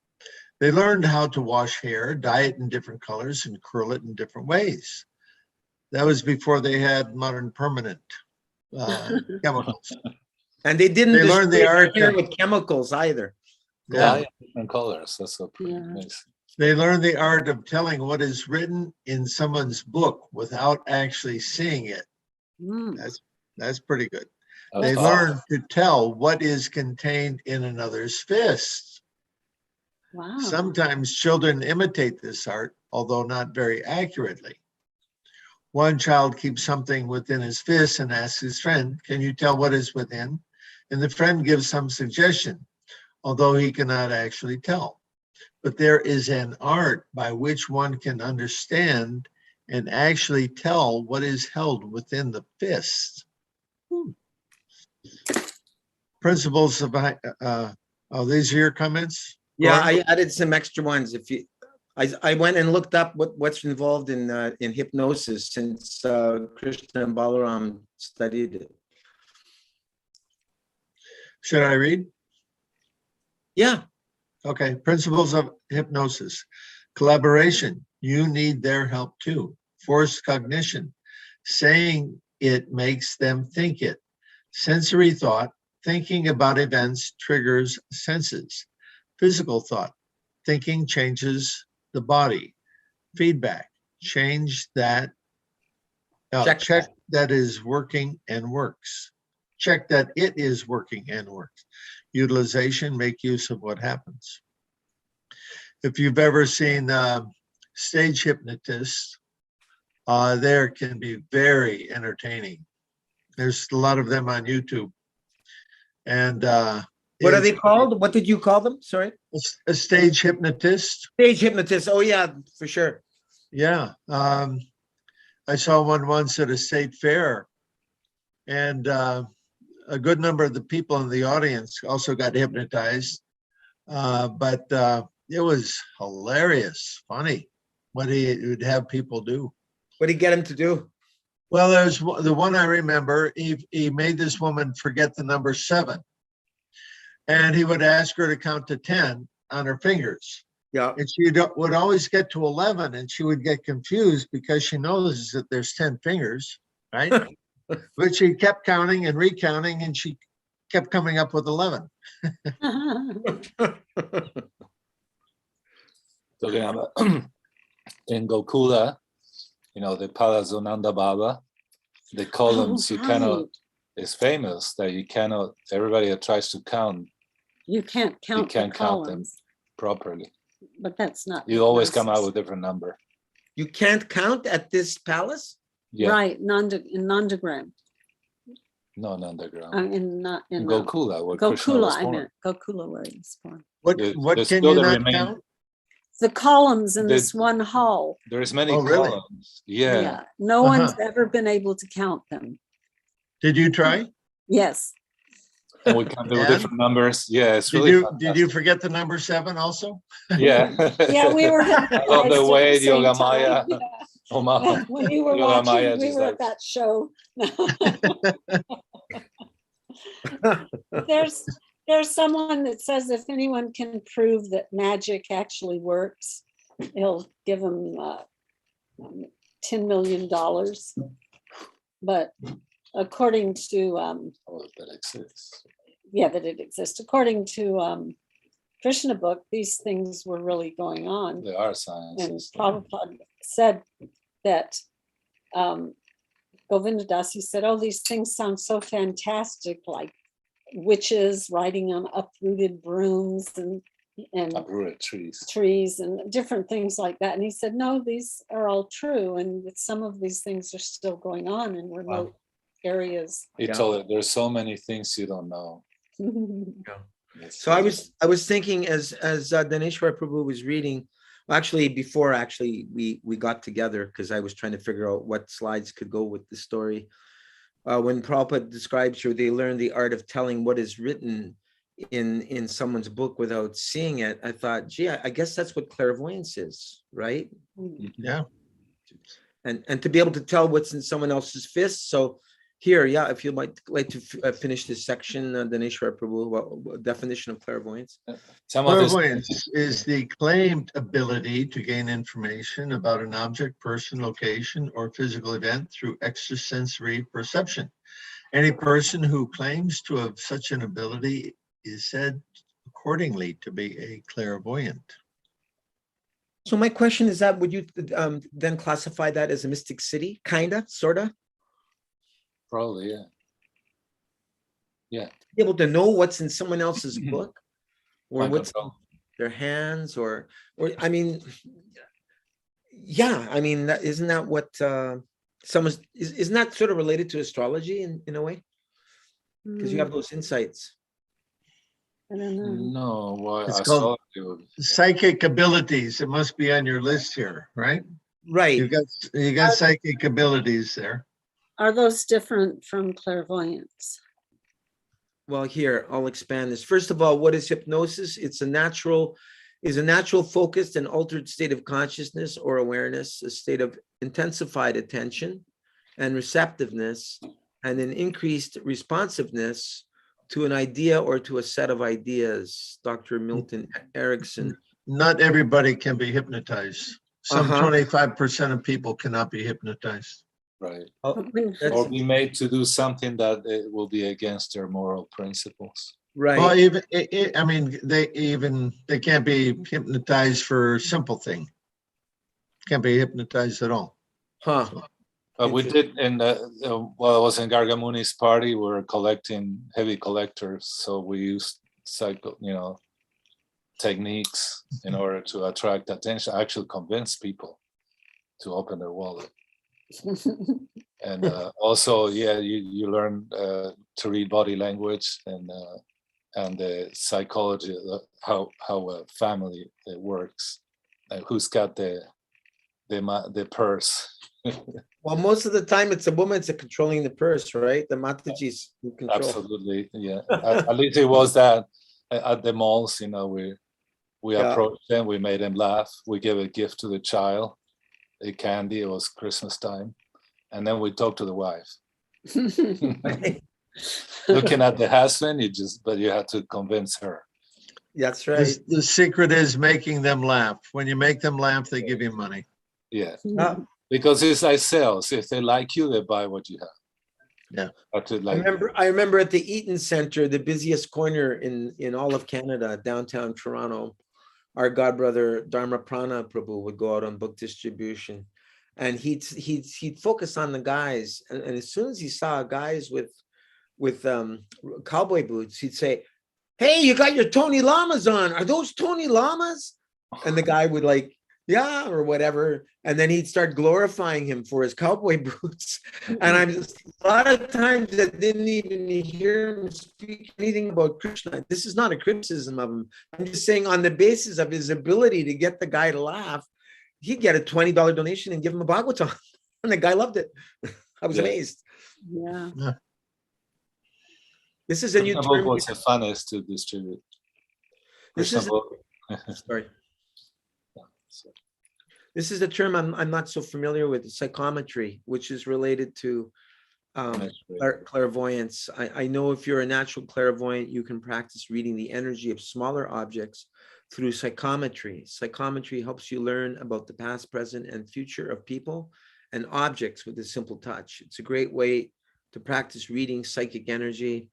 They learned how to wash hair, dye it in different colors, and curl it in different ways. That was before they had modern permanent chemicals.
And they didn't
They learned the
destroy
art
their hair
of-
with chemicals either.
Yeah.
Dye in different colors. That's so pretty
Yeah.
nice.
They learn the art of telling what is written in someone's book without actually seeing it.
Mm,
That's pretty good.
That's
They
awesome.
learn to tell what is contained in another's fist.
wow.
Sometimes children imitate this art, although not very accurately. One child keeps something within his fist and asks his friend, "Can you tell what is within?" And the friend gives some suggestion, although he cannot actually tell. But there is an art by which one can understand and actually tell what is held within the fist. Principles of, these are your comments?
Yeah,
Laura?
I added some extra ones. If you, I went and looked up what's involved in hypnosis since Krishna and Balaram studied it.
Should I read?
Yeah,
Okay, principles of hypnosis. Collaboration, you need their help too. Forced cognition, saying it makes them think it. Sensory thought, thinking about events triggers senses. Physical thought, thinking changes the body. Feedback, change that, check that is working and works. Check that it is working and works. Utilization, make use of what happens. If you've ever seen stage hypnotists, there can be very entertaining. There's a lot of them on YouTube. And
what are they called? What did you call them? Sorry,
a stage hypnotist.
stage hypnotist. Oh yeah, for sure.
Yeah. I saw one once at a state fair, and a good number of the people in the audience also got hypnotized. But it was hilarious, funny what he would have people do.
What did he get him to do?
Well, there's the one I remember, he made this woman forget the number 7. And he would ask her to count to 10 on her fingers.
Yeah.
And she would always get to 11, and she would get confused because she knows that there's 10 fingers, right? But she kept counting and recounting, and she kept coming up with 11.
Talking about in Gokula, the Palace of Nanda Baba, the columns, you cannot, it's famous that you cannot, everybody that tries to count,
You can't
you
count the
can't count them
columns,
properly.
but that's not.
You always come out
hypnosis.
with a different number.
You can't count at this palace?
Yeah,
Right, in Nandagram,
no, underground.
in
Gokula, where Krishna
Gokula,
was
I
born.
meant Gokula where he was born.
What
There's
can
still
you
the
not
remain-
count?
The columns in
There's-
this one hall.
There's many
Oh, really?
columns. Yeah.
No one's
Uh-huh.
ever been able to count them.
Did you try?
Yes.
And we can do
And?
different numbers. Yeah, it's
Did
really
you
fantastic.
forget the number 7 also?
Yeah.
Yeah, we were.
Along the
hypnotized
way,
at the same
Yoga
time.
Maya.
Yeah.
Oh, my.
When you were
Yoga Maya
watching, we
just
were
like-
at that show. There's someone that says if anyone can prove that magic actually works, he'll give them $10 million. But according to
Oh, that exists.
that it exists. According to Krishna book, these things were really going on.
There are
And
sciences.
Prabhupada said that Govindadasi said, oh, these things sound so fantastic, like witches riding on uprooted brooms and
Uprooted trees.
trees and different things like that. And he said, no, these are all true. And that some of these things are still going on in remote areas.
He
Yeah.
told it there's so many things you don't know. It's
So I was thinking as Daneshwar Prabhu was reading, Actually, before we got together, because I was trying to figure out what slides could go with the story. When Prabhupada describes here, they learn the art of telling what is written in someone's book without seeing it. I thought, gee, I guess that's what clairvoyance is, right?
Yeah.
And to be able to tell what's in someone else's fist. So here, yeah, if you might like to finish this section, Daneshwar Prabhu, definition of clairvoyance.
Some of this,
Clairvoyance is the claimed ability to gain information about an object, person, location, or physical event through extrasensory perception. Any person who claims to have such an ability is said accordingly to be a clairvoyant.
So my question is that, would you then classify that as a mystic city? Kinda, sorta?
probably, yeah. Yeah,
Be able to know what's in someone else's book? Or
mind
what's in
control.
their hands, or I mean, yeah, I mean, isn't that what isn't that sort of related to astrology in a way? Because you have those insights.
I don't know.
No, why
It's called
astrology would-
psychic abilities. It must be on your list here, right?
Right.
You got psychic abilities there.
Are those different from clairvoyance?
Well, here, I'll expand this. First of all, what is hypnosis? It's a natural focused and altered state of consciousness or awareness, a state of intensified attention and receptiveness, and an increased responsiveness to an idea or to a set of ideas. Dr. Milton Erickson.
Not everybody can be hypnotized. Some
Uh-huh.
25% of people cannot be hypnotized.
right.
Oh,
When-
that's
Or be made to do something that it will be against their moral principles.
Well,
right.
even, I mean, they can't be hypnotized for a simple thing. Can't be hypnotized at all.
Huh.
We did while I was in Gargamuni's party, we were collecting heavy collectors. So we used techniques in order to attract attention, actually convince people to open their wallet. And also, yeah, you learn to read body language and the psychology of how a family works, who's got the purse.
Well, most of the time it's a woman that's controlling the purse, right? The Mataji's who control.
Absolutely, yeah. At least it was that at the malls, we
Yeah.
approached them, we made them laugh, we gave a gift to the child, a candy. It was Christmas time, and then we talked to the wife. Looking at the husband, but you had to convince her.
That's right.
The secret is making them laugh. When you make them laugh, they give you money.
Yeah,
Uh,
because it's like sales. If they like you, they buy what you have.
Yeah.
I remember at the Eaton Center, the busiest corner in all of Canada, downtown Toronto, our godbrother Dharma Prana Prabhu would go out on book distribution, and he'd focus on the guys, and as soon as he saw guys with cowboy boots, he'd say, "Hey, you got your Tony Llamas on? Are those Tony Llamas?" And the guy would like, "Yeah," or whatever, and then he'd start glorifying him for his cowboy boots. And I'm just, a lot of times I didn't even hear him speak anything about Krishna. This is not a criticism of him. I'm just saying, on the basis of his ability to get the guy to laugh, he'd get a $20 donation and give him a Bhagavatam. And the guy loved it. I was amazed.
Yeah.
This is a new term.
What's the funnest to distribute?
This is sorry.
So,
This is a term I'm not so familiar with, psychometry, which is related to clairvoyance. I know if you're a natural clairvoyant, you can practice reading the energy of smaller objects through psychometry. Psychometry helps you learn about the past, present, and future of people and objects with a simple touch. It's a great way to practice reading psychic energy,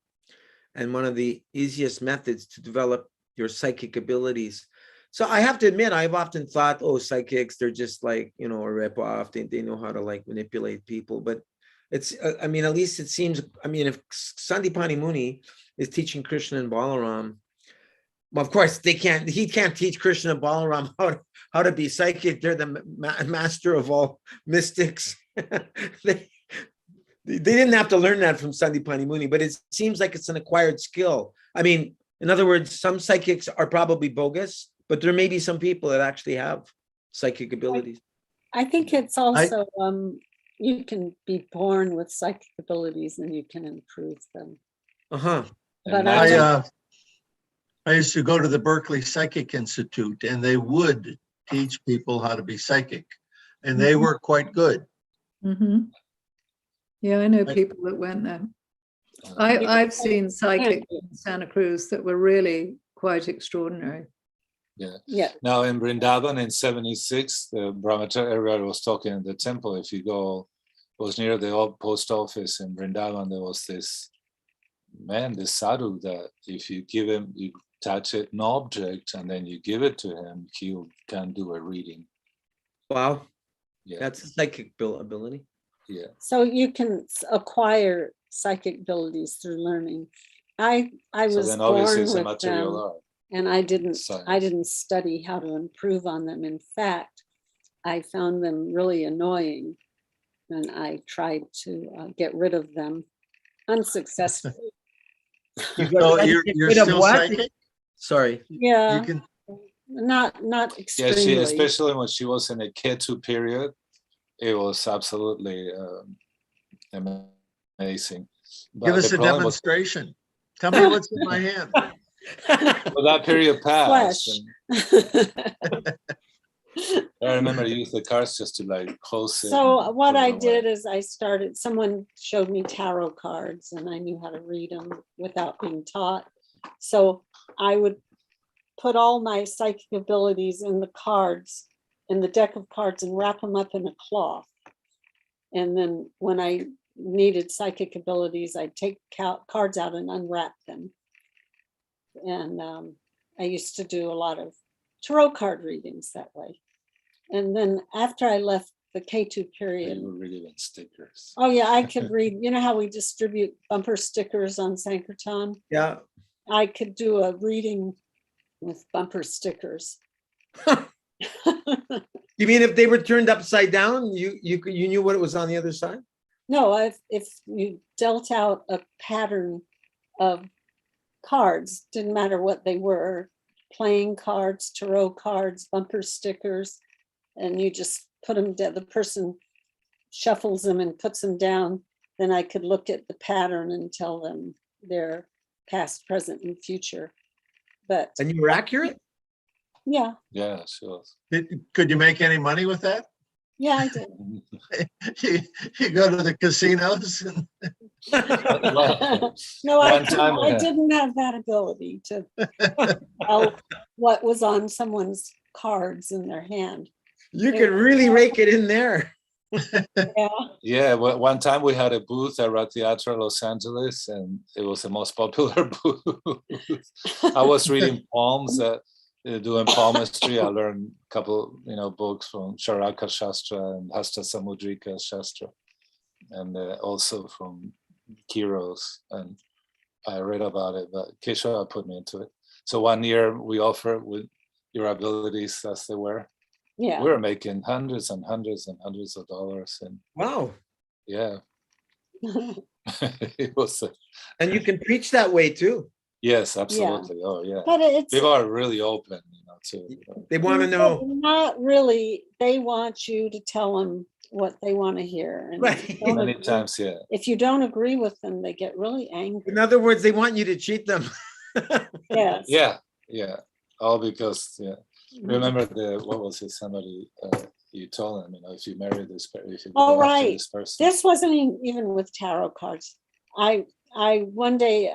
and one of the easiest methods to develop your psychic abilities. So I have to admit, I've often thought, oh, psychics, they're just like, a ripoff. They know how to like manipulate people. But it's, at least it seems, if Sandipani Muni is teaching Krishna and Balaram, well, of course, he can't teach Krishna and Balaram how to be psychic. They're the master of all mystics. They didn't have to learn that from Sandipani Muni, but it seems like it's an acquired skill. In other words, some psychics are probably bogus, but there may be some people that actually have psychic abilities?
I think it's also, you can be born with psychic abilities and you can improve them.
Uh-huh.
But
I used to go to the Berkeley Psychic Institute, and they would teach people how to be psychic, and they were quite good.
Mhm. Yeah, I know
I-
people that went there. I've seen psychics in Santa Cruz that were really quite extraordinary.
Yeah.
Yeah,
Now in Vrindavan in 76, the Brahmacharya, everybody was talking in the temple. If you go, it was near the old post office in Vrindavan, there was this man, this sadhu, that if you give him, you touch it, an object, and then you give it to him, he can do a reading.
Wow.
Yeah.
That's a psychic ability.
Yeah.
so you can acquire psychic abilities through learning. I
So
was
then obviously
born
it's a
with
material
them,
art.
and I
Science.
didn't study how to improve on them. In fact, I found them really annoying, and I tried to get rid of them unsuccessfully.
You
So
tried to
you're
get
you're
rid of
still
what?
psychic?
Sorry.
You
Yeah,
can,
not
Yeah,
extremely.
especially when she was in a Ketu period, it was absolutely amazing. But
give us
the
a
problem was,
demonstration. Tell me what's in my hand.
well, that period passed.
Flesh.
and I remember I used the cards just to like close it.
So
and
what
put it
I
away.
did is someone showed me tarot cards and I knew how to read them without being taught. So I would put all my psychic abilities in the cards, in the deck of cards, and wrap them up in a cloth. And then when I needed psychic abilities, I'd take cards out and unwrap them. And I used to do a lot of tarot card readings that way. And then after I left the K2 period,
You were reading stickers.
oh yeah, I could read, you know how we distribute bumper stickers on Sankirtan?
Yeah.
I could do a reading with bumper stickers.
You mean if they were turned upside down, you knew what it was on the other side?
No, if you dealt out a pattern of cards, didn't matter what they were, playing cards, tarot cards, bumper stickers, and you just put them down, the person shuffles them and puts them down, then I could look at the pattern and tell them their past, present, and future. But
And you were accurate?
yeah,
Yeah, sure.
Could you make any money with that?
yeah, I did.
You go to the casinos and
No,
One time,
I didn't have that ability to tell what was on someone's cards in their hand.
You could really rake it in there.
Yeah.
Yeah, well, one time we had a booth at Art Teatro Los Angeles, and it was the most popular booth. I was reading palms, doing palmistry. I learned a couple, books from Charaka Shastra and Hasta Samudrika Shastra, and also from Kiros. And I read about it, but Keshava put me into it. So one year we offered with your abilities as they were.
Yeah.
We were making hundreds and hundreds and hundreds of dollars, and
Wow.
yeah, it was.
And you can preach that way too.
Yes, absolutely. Oh, yeah.
But it's
People are really open, too.
They want to know.
not really, they want you to tell them what they want to hear. And if you
Right.
don't
Many
agree-
times, yeah.
if you don't agree with them, they get really angry.
In other words, they want you to cheat them.
Yes.
Yeah, yeah. All because, yeah.
Mhm.
Remember what was it? Somebody, you told them, if you marry this person, if you
Oh,
go after
right.
this person.
This wasn't even with tarot cards. I one day,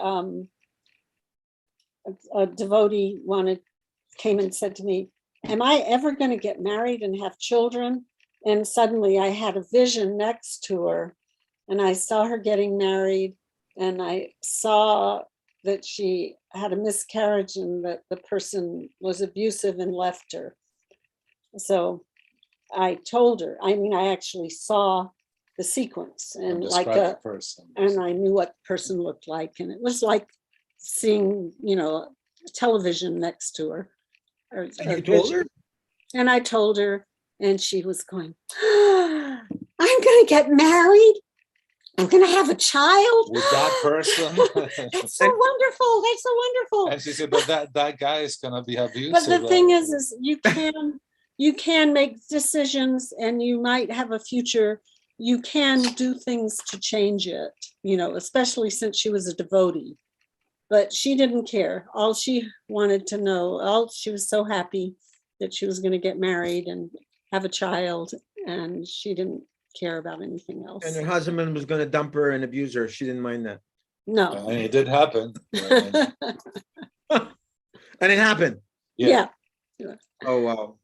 a devotee came and said to me, am I ever going to get married and have children? And suddenly I had a vision next to her, and I saw her getting married, and I saw that she had a miscarriage and that the person was abusive and left her. So I told her, I actually saw the sequence and
Describe the person.
and I knew what the person looked like. And it was like seeing, television next to her.
And you told her?
And I told her, and she was going, I'm going to get married. I'm going to have a child.
With that person.
That's so wonderful. That's so wonderful.
And she said, but that guy is going to be abusive.
But the thing is you you can make decisions and you might have a future. You can do things to change it, especially since she was a devotee. But she didn't care. All she wanted to know, she was so happy that she was going to get married and have a child, and she didn't care about anything else.
And her husband was going to dump her and abuse her. She didn't mind that.
No.
And it did happen.
And it happened.
Yeah.
Oh, wow.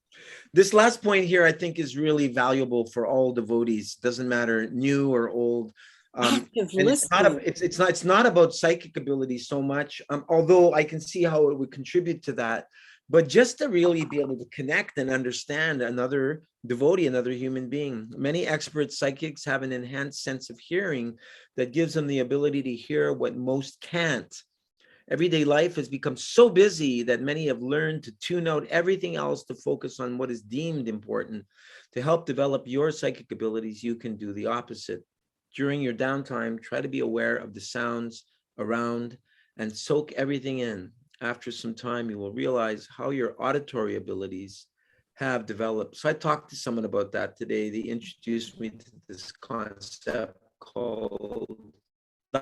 This last point here, I think, is really valuable for all devotees. Doesn't matter, new or old.
Active
And
listening.
it's not about psychic ability so much, although I can see how it would contribute to that. But just to really be able to connect and understand another devotee, another human being. Many expert psychics have an enhanced sense of hearing that gives them the ability to hear what most can't. Everyday life has become so busy that many have learned to tune out everything else to focus on what is deemed important. To help develop your psychic abilities, you can do the opposite. During your downtime, try to be aware of the sounds around and soak everything in. After some time, you will realize how your auditory abilities have developed. So I talked to someone about that today. They introduced me to this concept called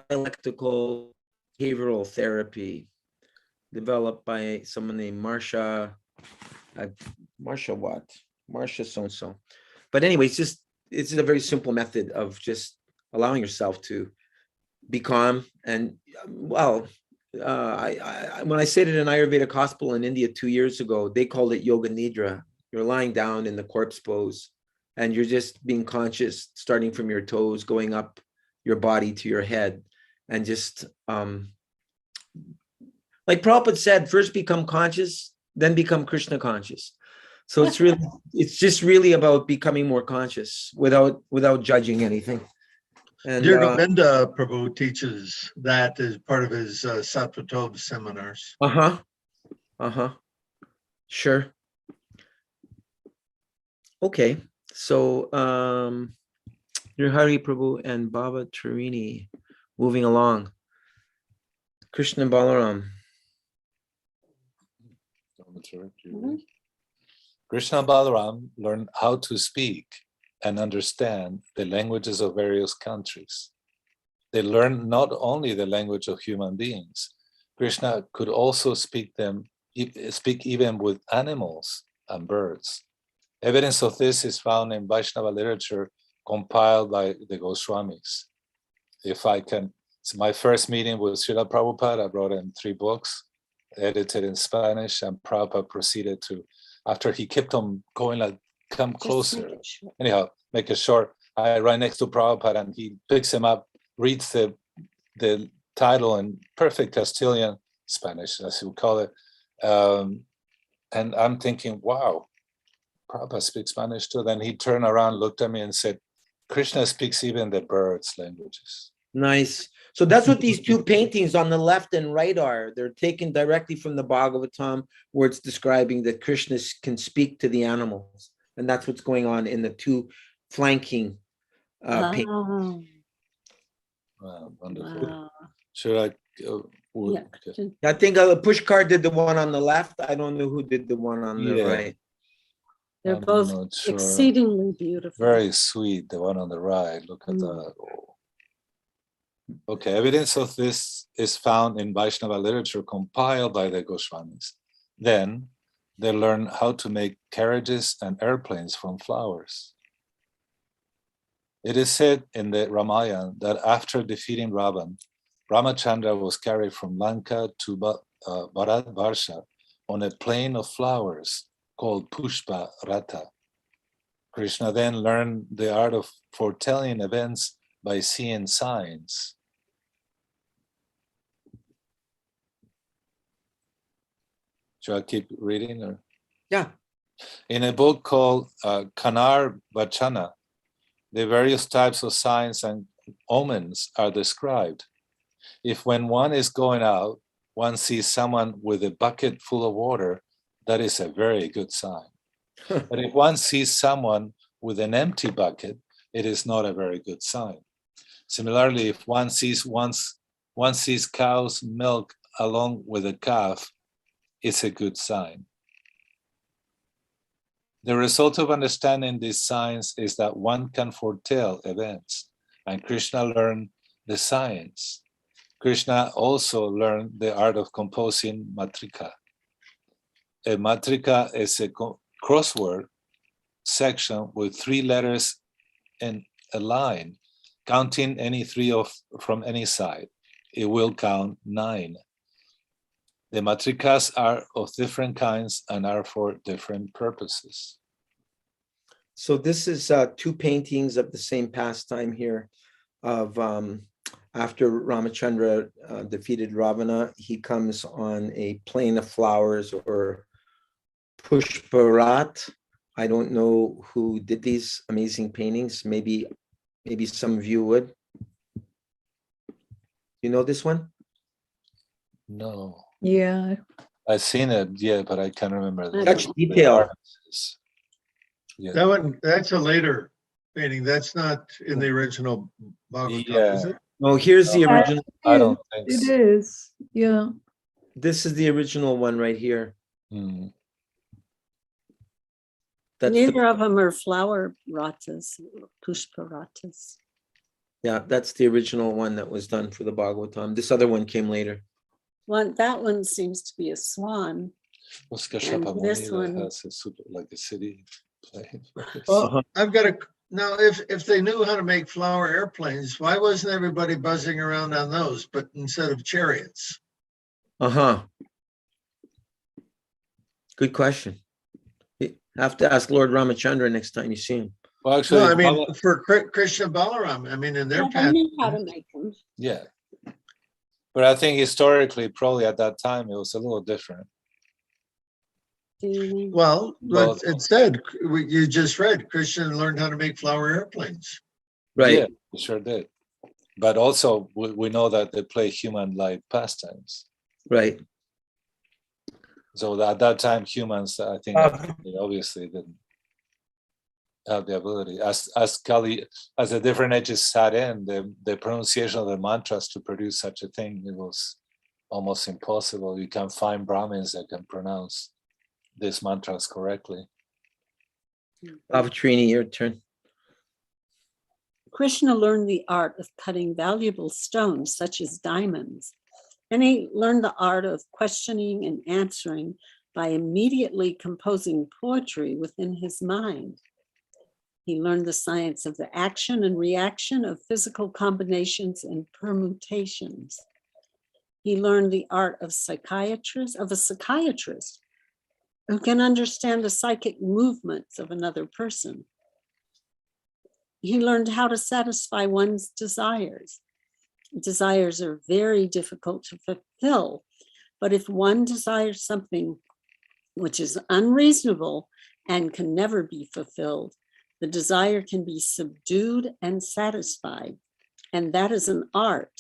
dialectical behavioral therapy, developed by someone named Marsha so-and-so. But anyway, it's a very simple method of just allowing yourself to be calm. And when I stayed at an Ayurvedic hospital in India 2 years ago, they called it yoga nidra. You're lying down in the corpse pose and you're just being conscious, starting from your toes, going up your body to your head, and just like Prabhupada said, first become conscious, then become Krishna conscious. So it's just really about becoming more conscious without judging anything. And
Dear Govinda Prabhu teaches that as part of his Sattva Tov seminars.
Sure. Okay, so your Hari Prabhu and Baba Tarini moving along. Krishna and Balaram.
Krishna and Balaram learned how to speak and understand the languages of various countries. They learned not only the language of human beings, Krishna could also speak even with animals and birds. Evidence of this is found in Vaishnava literature compiled by the Goswamis. If I can, it's my first meeting with Srila Prabhupada. I brought in 3 books, edited in Spanish, and Prabhupada proceeded to, after he kept on going like, come closer. Anyhow, make it short. I right next to Prabhupada and he picks him up, reads the title in perfect Castilian Spanish, as you call it. And I'm thinking, wow, Prabhupada speaks Spanish too. Then he turned around, looked at me and said, Krishna speaks even the birds' languages.
Nice. So that's what these 2 paintings on the left and right are. They're taken directly from the Bhagavatam, where it's describing that Krishna can speak to the animals. And that's what's going on in the 2 flanking paintings.
Wow, wonderful.
Wow.
Should I?
I think Pushkar did the one on the left. I don't know who did the one on the right.
They're
I'm
both
not sure.
exceedingly beautiful.
Very sweet, the one on the right. Look at that. Oh. Okay, evidence of this is found in Vaishnava literature compiled by the Goswamis. Then they learn how to make carriages and airplanes from flowers. It is said in the Ramayana that after defeating Ravan, Ramachandra was carried from Lanka to Bharatvarsha on a plane of flowers called Pushpa Ratha. Krishna then learned the art of foretelling events by seeing signs. Should I keep reading? Or?
Yeah.
In a book called Kanar Vachana, the various types of signs and omens are described. If when one is going out, one sees someone with a bucket full of water, that is a very good sign. But if one sees someone with an empty bucket, it is not a very good sign. Similarly, if one sees cow's milk along with a calf, it's a good sign. The result of understanding these signs is that one can foretell events, and Krishna learned the science. Krishna also learned the art of composing matrika. A matrika is a crossword section with 3 letters in a line, counting any 3 from any side. It will count 9. The matrikas are of different kinds and are for different purposes.
So this is 2 paintings of the same pastime here of after Ramachandra defeated Ravana, he comes on a plain of flowers or pushparat. I don't know who did these amazing paintings. Maybe some of you would. You know this one?
No,
Yeah.
I've seen it, yeah, but I can't remember the
Such
the
detail.
artists. Yeah,
That one, that's a later painting. That's not in the original Bhagavatam, is
Yeah.
it?
No, here's the
No.
original.
I don't think
It
so.
is. Yeah.
This is the original one right here.
Hmm.
That's
Neither
the,
of them are flower ratas, pushpa ratas.
yeah, that's the original one that was done for the Bhagavatam. This other one came later.
That one seems to be a swan.
Was
And
Kashyapa
this
Muni
one-
that has a super, like a city place?
Well,
Uh-huh.
I've got a, now, if they knew how to make flower airplanes, why wasn't everybody buzzing around on those, but instead of chariots?
Uh-huh. Good question. You have to ask Lord Ramachandra next time you see him.
Well, actually,
No, I mean,
Bala-
for Krishna Balaram, I mean, in their
Yeah, they
path.
knew how to make them.
yeah. But I think historically, probably at that time, it was a little different.
Do you mean?
Well,
Well-
but it said, you just read, Krishna learned how to make flower airplanes.
Right.
Yeah, it sure did. But also, we know that they play human-like pastimes.
Right.
So at that time, humans, I think, they obviously didn't have the ability. As the different ages sat in, the pronunciation of the mantras to produce such a thing, it was almost impossible. You can find Brahmins that can pronounce these mantras correctly.
Avatrini, your turn.
Krishna learned the art of cutting valuable stones, such as diamonds, and he learned the art of questioning and answering by immediately composing poetry within his mind. He learned the science of the action and reaction of physical combinations and permutations. He learned the art of a psychiatrist who can understand the psychic movements of another person. He learned how to satisfy one's desires. Desires are very difficult to fulfill, but if one desires something which is unreasonable and can never be fulfilled, the desire can be subdued and satisfied, and that is an art.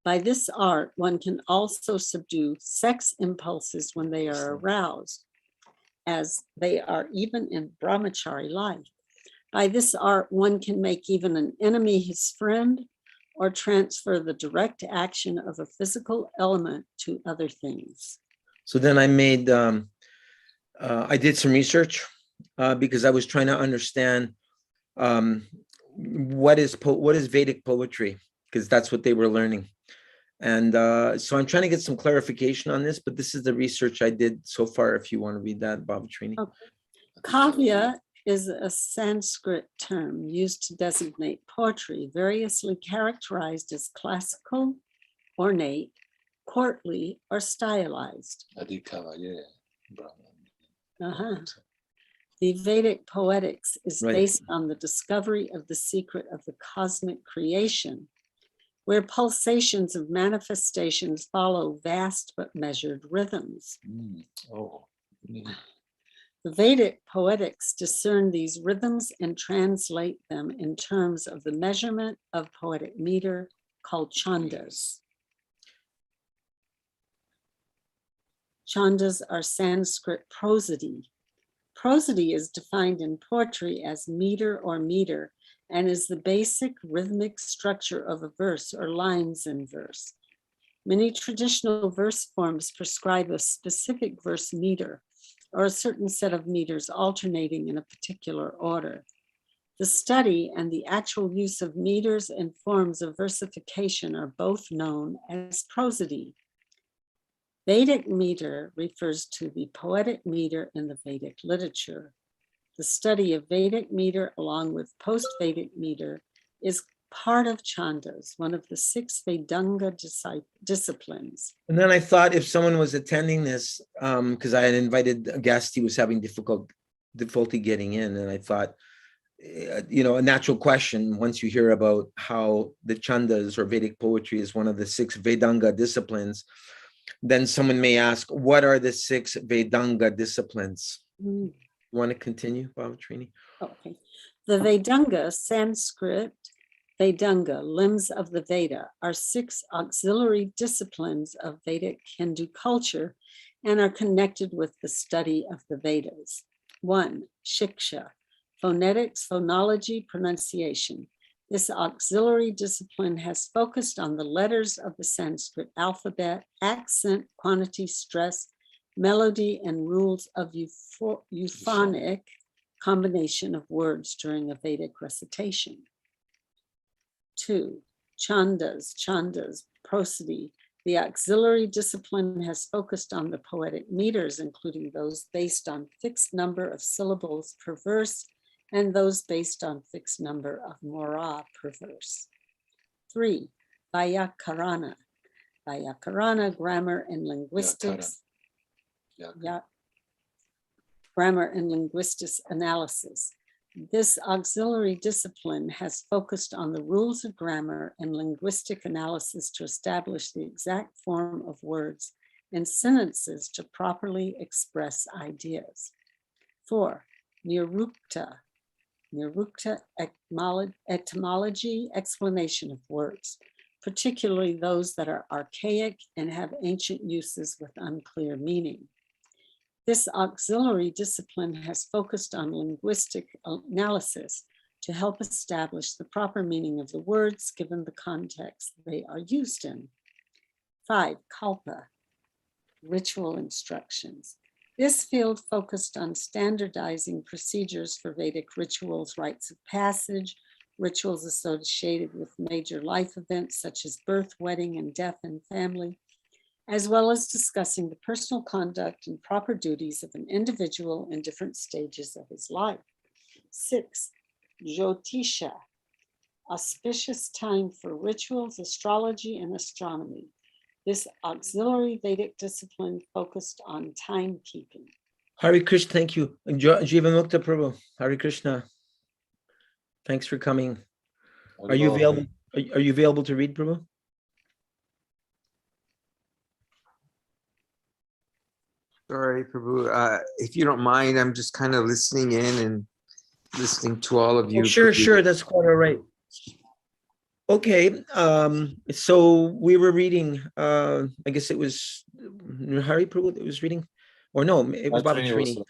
By this art, one can also subdue sex impulses when they are aroused, as they are even in brahmachari life. By this art, one can make even an enemy his friend or transfer the direct action of a physical element to other things.
So then I made, I did some research because I was trying to understand what is Vedic poetry, because that's what they were learning. And so I'm trying to get some clarification on this, but this is the research I did so far, if you want to read that, Bavatrini.
Okay. Kavya is a Sanskrit term used to designate poetry, variously characterized as classical, ornate, courtly, or stylized.
Adhikavaya, Brahman.
Uh-huh. The Vedic poetics is
Right.
based on the discovery of the secret of the cosmic creation, where pulsations of manifestations follow vast but measured rhythms.
Oh, neat.
The Vedic poetics discern these rhythms and translate them in terms of the measurement of poetic meter called chandas. Chandas are Sanskrit prosody. Prosody is defined in poetry as meter or meter and is the basic rhythmic structure of a verse or lines in verse. Many traditional verse forms prescribe a specific verse meter, or a certain set of meters alternating in a particular order. The study and the actual use of meters and forms of versification are both known as prosody. Vedic meter refers to the poetic meter in the Vedic literature. The study of Vedic meter along with post-Vedic meter is part of Chandas, one of the 6 Vedanga disciplines.
And then I thought if someone was attending this, because I had invited a guest, he was having difficulty getting in, and I thought, a natural question once you hear about how the Chandas or Vedic poetry is one of the 6 Vedanga disciplines, then someone may ask, what are the 6 Vedanga disciplines? You want to continue, Bhavatrini?
Okay. The Vedanga, Sanskrit, Vedanga, limbs of the Veda, are 6 auxiliary disciplines of Vedic Hindu culture and are connected with the study of the Vedas. 1. Shiksha, phonetics, phonology, pronunciation. This auxiliary discipline has focused on the letters of the Sanskrit alphabet, accent, quantity, stress, melody, and rules of euphonic combination of words during a Vedic recitation. 2. Chandas, prosody. The auxiliary discipline has focused on the poetic meters, including those based on fixed number of syllables per verse and those based on fixed number of mora per verse. 3. Vyakarana, grammar and linguistics. Grammar and linguistics analysis. This auxiliary discipline has focused on the rules of grammar and linguistic analysis to establish the exact form of words and sentences to properly express ideas. 4. Nirukta etymology, explanation of words, particularly those that are archaic and have ancient uses with unclear meaning. This auxiliary discipline has focused on linguistic analysis to help establish the proper meaning of the words given the context they are used in. 5. Kalpa, ritual instructions. This field focused on standardizing procedures for Vedic rituals, rites of passage, rituals associated with major life events such as birth, wedding, and death in family, as well as discussing the personal conduct and proper duties of an individual in different stages of his life. 6. Jyotisha, auspicious time for rituals, astrology, and astronomy. This auxiliary Vedic discipline focused on timekeeping.
Hare Krishna, thank you. Jiva Mukta Prabhu, Hare Krishna. Thanks for coming. Are you available? Are you available to read, Prabhu?
Sorry, Prabhu. If you don't mind, I'm just kind of listening in and listening to all of you.
Oh, sure. That's quite all right. Okay. So we were reading, I guess it was Hari Prabhu that was reading, or no, it was Bhavatrini,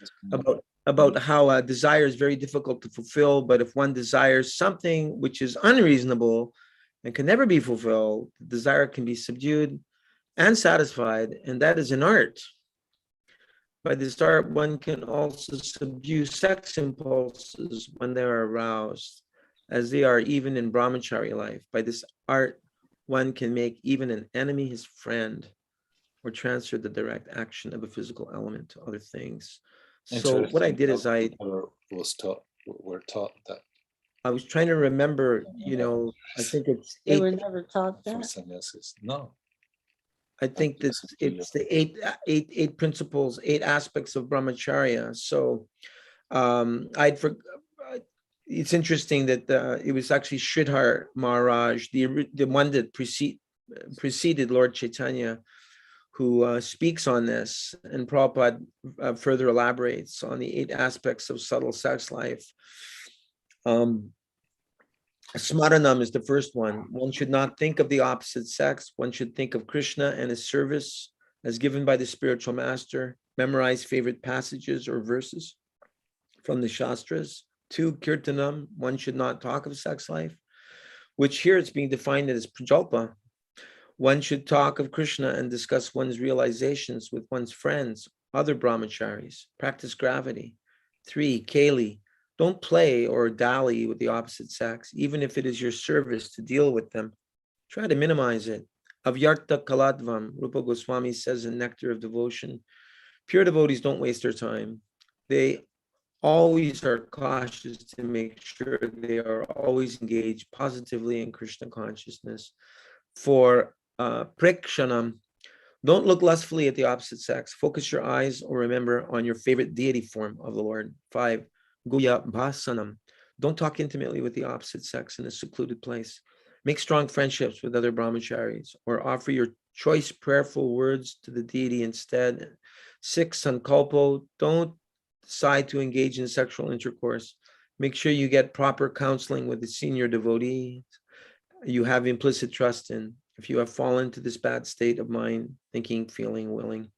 about how desire is very difficult to fulfill, but if one desires something which is unreasonable and can never be fulfilled, the desire can be subdued and satisfied, and that is an art. By this art, one can also subdue sex impulses when they are aroused, as they are even in brahmachari life. By this art, one can make even an enemy his friend, or transfer the direct action of a physical element to other things. So what I did is we're taught that. I was trying to remember, I think it's
They were never taught that.
Sannyasis. No.
I think that it's the eight principles, 8 aspects of brahmacharya. So it's interesting that it was actually Sridhar Maharaj, the one that preceded Lord Chaitanya, who speaks on this, and Prabhupada further elaborates on the 8 aspects of subtle sex life. Smaranam is the first one. One should not think of the opposite sex. One should think of Krishna and his service as given by the spiritual master. Memorize favorite passages or verses from the Shastras. 2, Kirtanam. One should not talk of sex life, which here it's being defined as prajalpa. One should talk of Krishna and discuss one's realizations with one's friends other brahmacharis. Practice gravity. 3, Kali, don't play or dally with the opposite sex, even if it is your service to deal with them. Try to minimize it. Avyarta kaladvam, Rupa Goswami says in Nectar of Devotion, pure devotees don't waste their time. They always are cautious to make sure they are always engaged positively in Krishna consciousness. For prekshanam, don't look lustfully at the opposite sex. Focus your eyes or remember on your favorite deity form of the Lord. 5, guya bhasanam, don't talk intimately with the opposite sex in a secluded place. Make strong friendships with other brahmacharis or offer your choice prayerful words to the deity instead. 6, sankalpo, don't decide to engage in sexual intercourse. Make sure you get proper counseling with the senior devotees you have implicit trust in. If you have fallen to this bad state of mind, thinking, feeling, willing.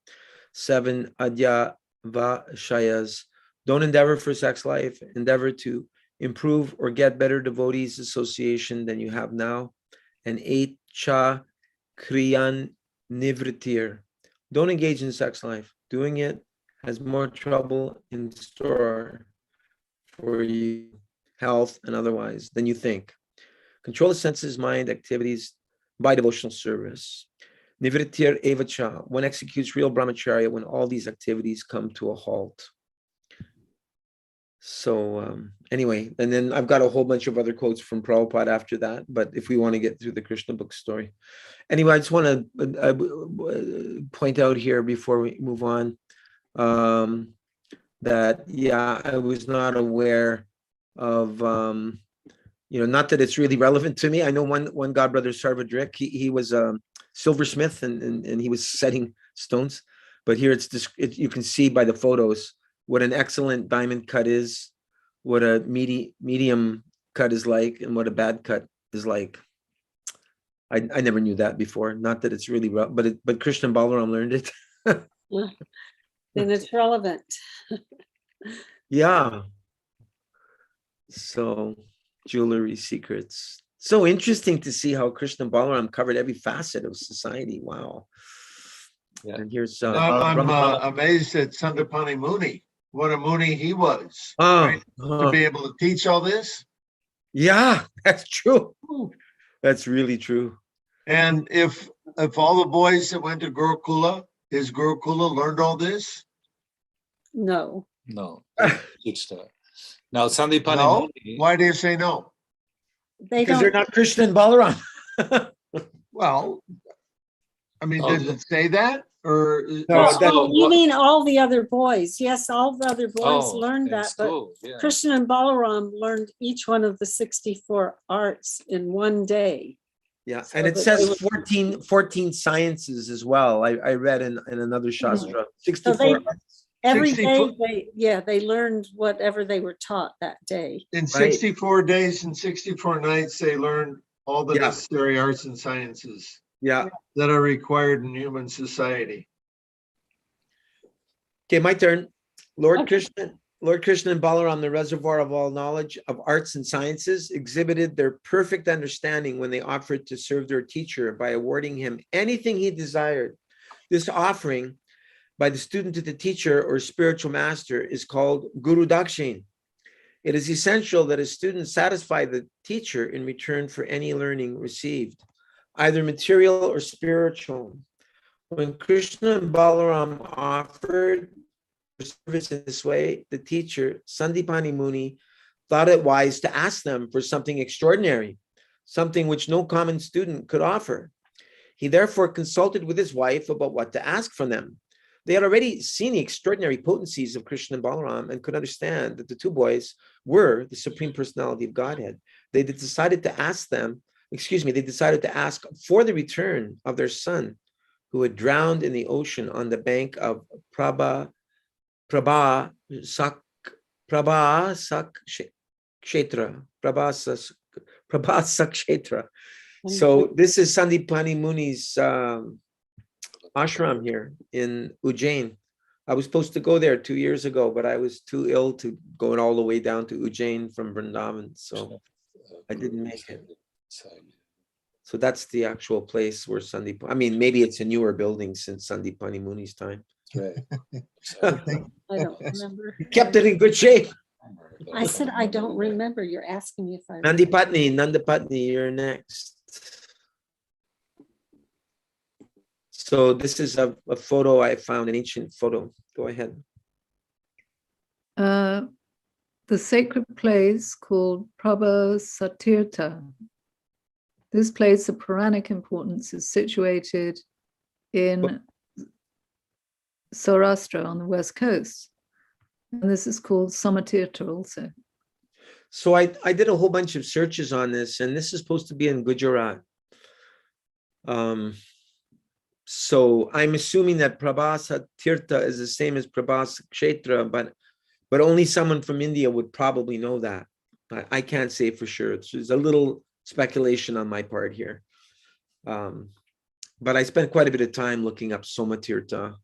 7, adya vashayas, don't endeavor for sex life, endeavor to improve or get better devotees association than you have now. And 8, cha kriyan nivritir, don't engage in sex life. Doing it has more trouble in store for you, health and otherwise, than you think. Control the senses, mind, activities by devotional service. Nivritir evacha, one executes real brahmacharya when all these activities come to a halt. So anyway, and then I've got a whole bunch of other quotes from Prabhupada after that, but if we want to get through the Krishna book story. Anyway, I just want to point out here before we move on that, yeah, I was not aware of, not that it's really relevant to me. I know one godbrother, Sarvadrik, he was a silversmith and he was setting stones, but here you can see by the photos what an excellent diamond cut is, what a medium cut is like, and what a bad cut is like. I never knew that before. Not that it's really, but Krishna and Balaram learned it.
Then it's relevant.
Yeah. So jewelry secrets. So interesting to see how Krishna and Balaram covered every facet of society. Wow.
Yeah.
And here's
I'm amazed at Sandapani Muni. What a Muni he was, right? To be able to teach all this.
Yeah, that's true. That's really true.
And if all the boys that went to Gurukula, his Gurukula, learned all this?
No, teach that. Now, Sandipani
No?
Muni,
Why do you say no?
Because they're not Krishna and Balaram.
Well, I mean,
Oh,
does it say that? Or
No,
You mean all the other boys? Yes, all the other boys learned
in
that,
school,
but
yeah.
Krishna and Balaram learned each one of the 64 arts in one day.
Yeah,
So
and it
that
says
they
14 sciences as well. I read in another Shastra, 64.
Every
64
day, they learned whatever they were taught that day.
in
Right.
64 days and 64 nights, they learned all the
Yeah.
necessary arts and sciences
Yeah.
that are required in human society.
Okay, my turn. Lord
Okay.
Krishna and Balaram, the reservoir of all knowledge of arts and sciences, exhibited their perfect understanding when they offered to serve their teacher by awarding him anything he desired. This offering by the student to the teacher or spiritual master is called Guru Dakshin. It is essential that a student satisfy the teacher in return for any learning received, either material or spiritual. When Krishna and Balaram offered service in this way, the teacher, Sandipani Muni, thought it wise to ask them for something extraordinary, something which no common student could offer. He therefore consulted with his wife about what to ask from them. They had already seen the extraordinary potencies of Krishna and Balaram and could understand that the two boys were the Supreme Personality of Godhead. They decided to ask for the return of their son, who had drowned in the ocean on the bank of Prabha Sak Kshetra. So this is Sandipani Muni's ashram here in Ujjain. I was supposed to go there 2 years ago, but I was too ill to go all the way down to Ujjain from Vrindavan, so I didn't make it. So that's the actual place where Sandipani, I mean, maybe it's a newer building since Sandipani Muni's time.
Right.
I don't remember.
Kept it in good shape.
I said, I don't remember. You're asking me if I.
Nandipatni, you're next. So this is a photo I found, an ancient photo. Go ahead.
The sacred place called Prabhasatirtha. This place of Puranic importance is situated in Saurashtra on the west coast. And this is called Samatirtha also.
So I did a whole bunch of searches on this, and this is supposed to be in Gujarat. So I'm assuming that Prabhasa Tirtha is the same as Prabhasa Kshetra, but only someone from India would probably know that. I can't say for sure. There's a little speculation on my part here. But I spent quite a bit of time looking up Somatirtha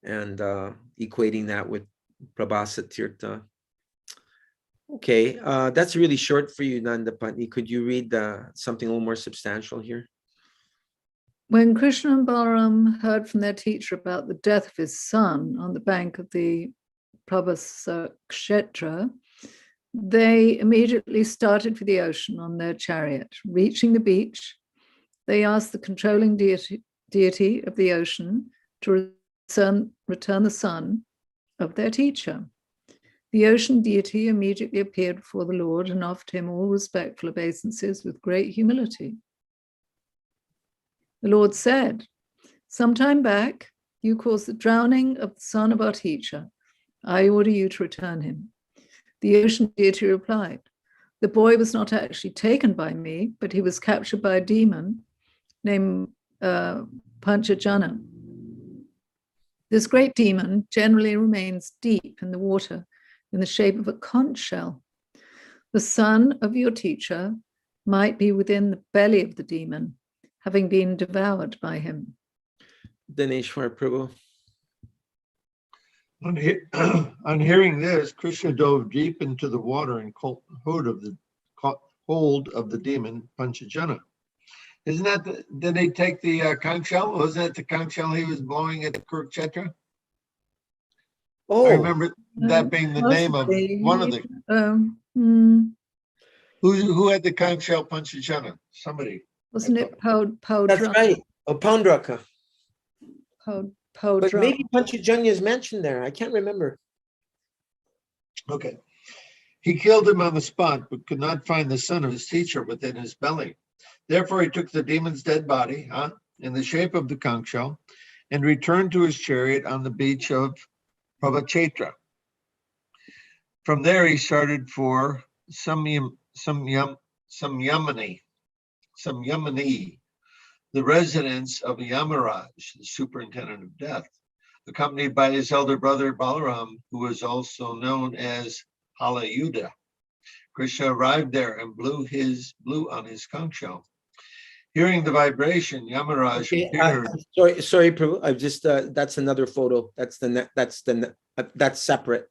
and equating that with Prabhasa Tirtha. Okay, that's really short for you, Nandapatni. Could you read something a little more substantial here?
When Krishna and Balaram heard from their teacher about the death of his son on the bank of the Prabhasa Kshetra, they immediately started for the ocean on their chariot. Reaching the beach, they asked the controlling deity of the ocean to return the son of their teacher. The ocean deity immediately appeared before the Lord and offered him all respectful obeisances with great humility. The Lord said, "Some time back, you caused the drowning of the son of our teacher. I order you to return him." The ocean deity replied, "The boy was not actually taken by me, but he was captured by a demon named Panchajana. This great demon generally remains deep in the water in the shape of a conch shell. The son of your teacher might be within the belly of the demon, having been devoured by him."
Dineshwar Prabhu.
On hearing this, Krishna dove deep into the water and caught hold of the demon Panchajana. Isn't that did he take the conch shell? Wasn't that the conch shell he was blowing at Kurukshetra?
Oh,
I remember that being the name of one of the. Who had the conch shell Panchajana? Somebody.
Wasn't it Powdra?
that's right. Oh, Poundraka. But
Powdra.
maybe Panchajanya is mentioned there. I can't remember.
Okay. He killed him on the spot, but could not find the son of his teacher within his belly. Therefore, he took the demon's dead body in the shape of the conch shell and returned to his chariot on the beach of Prabhachetra. From there, he started for Samyamani, the residence of Yamaraj, the superintendent of death, accompanied by his elder brother Balaram, who was also known as Halayuda. Krishna arrived there and blew on his conch shell. Hearing the vibration, Yamaraj appeared.
Sorry, Prabhu. I've just that's another photo. That's separate.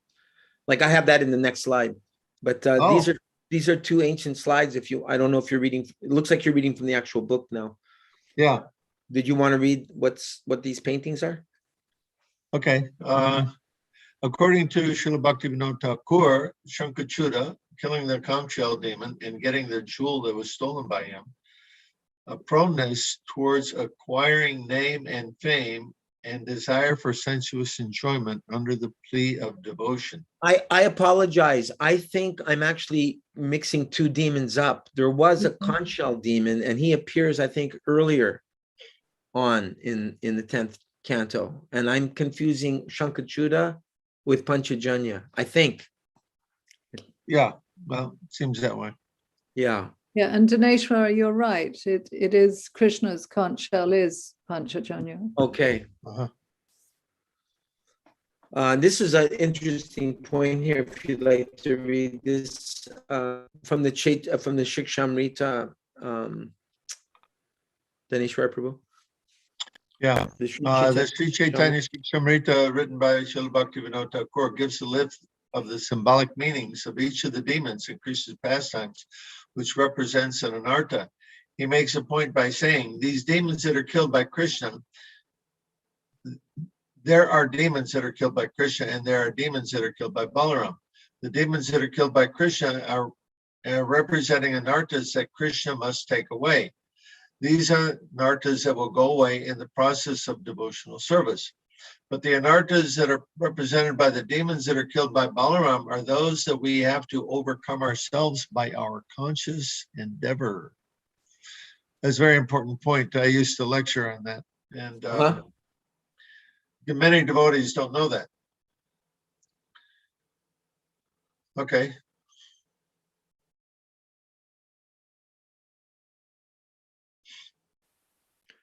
Like I have that in the next slide. But these are two ancient slides. I don't know if you're reading. It looks like you're reading from the actual book now.
Yeah.
Did you want to read what these paintings are?
Okay. According to Srila Bhaktivinoda Thakur, Shankachuda killing the conch shell demon and getting the jewel that was stolen by him, a proneness towards acquiring name and fame and desire for sensuous enjoyment under the plea of devotion.
I apologize. I think I'm actually mixing two demons up. There was a conch shell demon, and he appears, I think, earlier on in the 10th canto. And I'm confusing Shankachuda with Panchajanya, I think.
Yeah, well, it seems that way.
Yeah.
Yeah, and Dineshwara, you're right. It is Krishna's conch shell is Panchajanya.
Okay. This is an interesting point here. If you'd like to read this from the Shikshamrita, Dineshwar Prabhu.
Yeah, the Sri Chaitanya Shikshamrita, written by Srila Bhaktivinoda Thakur, gives the list of the symbolic meanings of each of the demons in Krishna's pastimes, which represents an anartha. he makes a point by saying these demons that are killed by Krishna, there are demons that are killed by Krishna, and there are demons that are killed by Balaram. The demons that are killed by Krishna are representing anarthas that Krishna must take away. These are anarthas that will go away in the process of devotional service. But the anarthas that are represented by the demons that are killed by Balaram are those that we have to overcome ourselves by our conscious endeavor. That's a very important point. I used to lecture on that. And many devotees don't know that. Okay.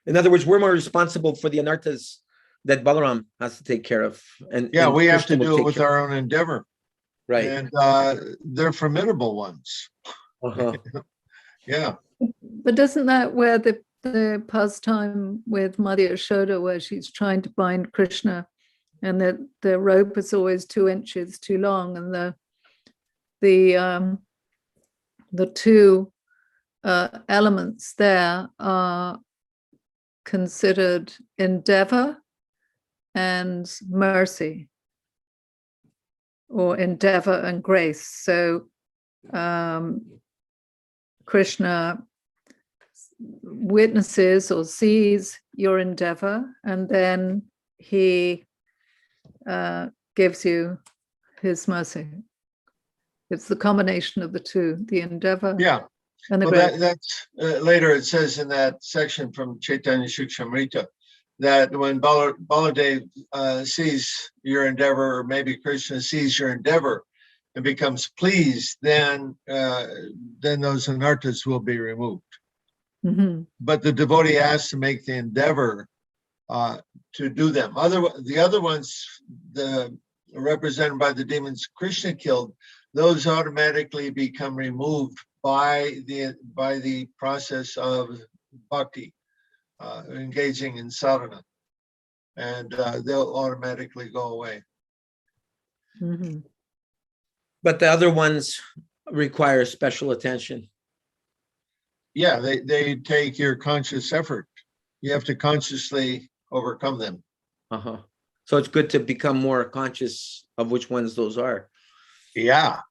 In other words, we're more responsible for the anarthas that Balaram has to take care of. And
Yeah,
and
we have
Krishna
to
will
do it
take
with
care-
our own endeavor.
right.
And they're formidable ones.
Uh-huh.
Yeah.
But doesn't that where the pastime with Mother Yashoda, where she's trying to bind Krishna, and that the rope is always 2 inches too long, and the two elements there are considered endeavor and mercy, or endeavor and grace. So Krishna witnesses or sees your endeavor, and then he gives you his mercy. It's the combination of the two, the endeavor
Yeah.
and the
Well,
grace.
that's later it says in that section from Chaitanya Shikshamrita that when Baladev sees your endeavor, or maybe Krishna sees your endeavor and becomes pleased, then those anarthas will be removed.
Mhm.
But the devotee has to make the endeavor to do them. The other ones, represented by the demons Krishna killed, those automatically become removed by the process of bhakti, engaging in sadhana, and they'll automatically go away.
Mhm.
But the other ones require special attention.
Yeah, they take your conscious effort. You have to consciously overcome them.
Uh-huh. So it's good to become more conscious of which ones those are.
Yeah,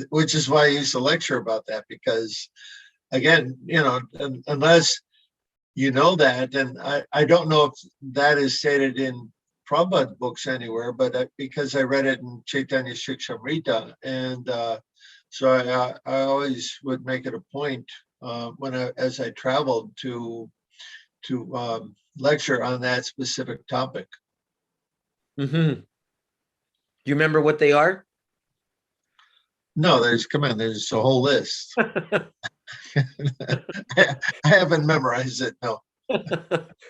which is why I used to lecture about that, because again, unless you know that, and I don't know if that is stated in Prabhupada books anywhere, but because I read it in Chaitanya Shikshamrita, and so I always would make it a point as I traveled to lecture on that specific topic.
Mm-hmm. Do you remember what they are?
No, there's a whole list. I haven't memorized it. No.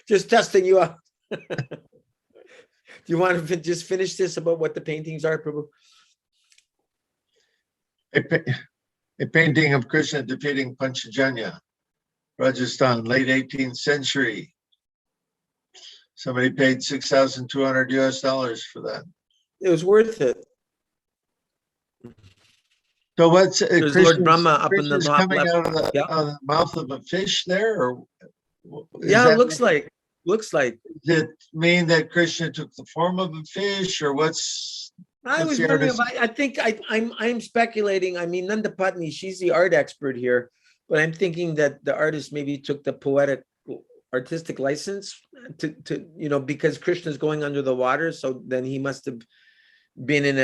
Just testing you out. Do you want to just finish this about what the paintings are, Prabhu?
A painting of Krishna defeating Panchajanya, Rajasthan, late 18th century. Somebody paid $6,200 for that.
It was worth it.
So what's
There's Lord Brahma up in the
Krishna's
top
coming
left.
out of the
Yeah.
mouth of a fish there, or
Yeah, it looks like. Looks like.
Does it mean that Krishna took the form of a fish, or what's
I was
the
wondering
artist?
if I think I'm speculating. I mean, Nanda Patni, she's the art expert here, but I'm thinking that the artist maybe took the poetic artistic license to because Krishna's going under the water, so then he must have been in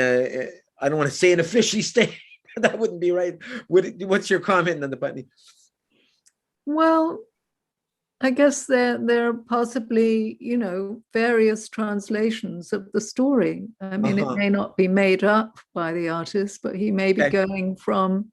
I don't want to say in a fishy state. That wouldn't be right. What's your comment, Nanda Patni?
Well, I guess there are possibly, various translations of the story. I mean, it may not be made up by the artist, but he may be going from,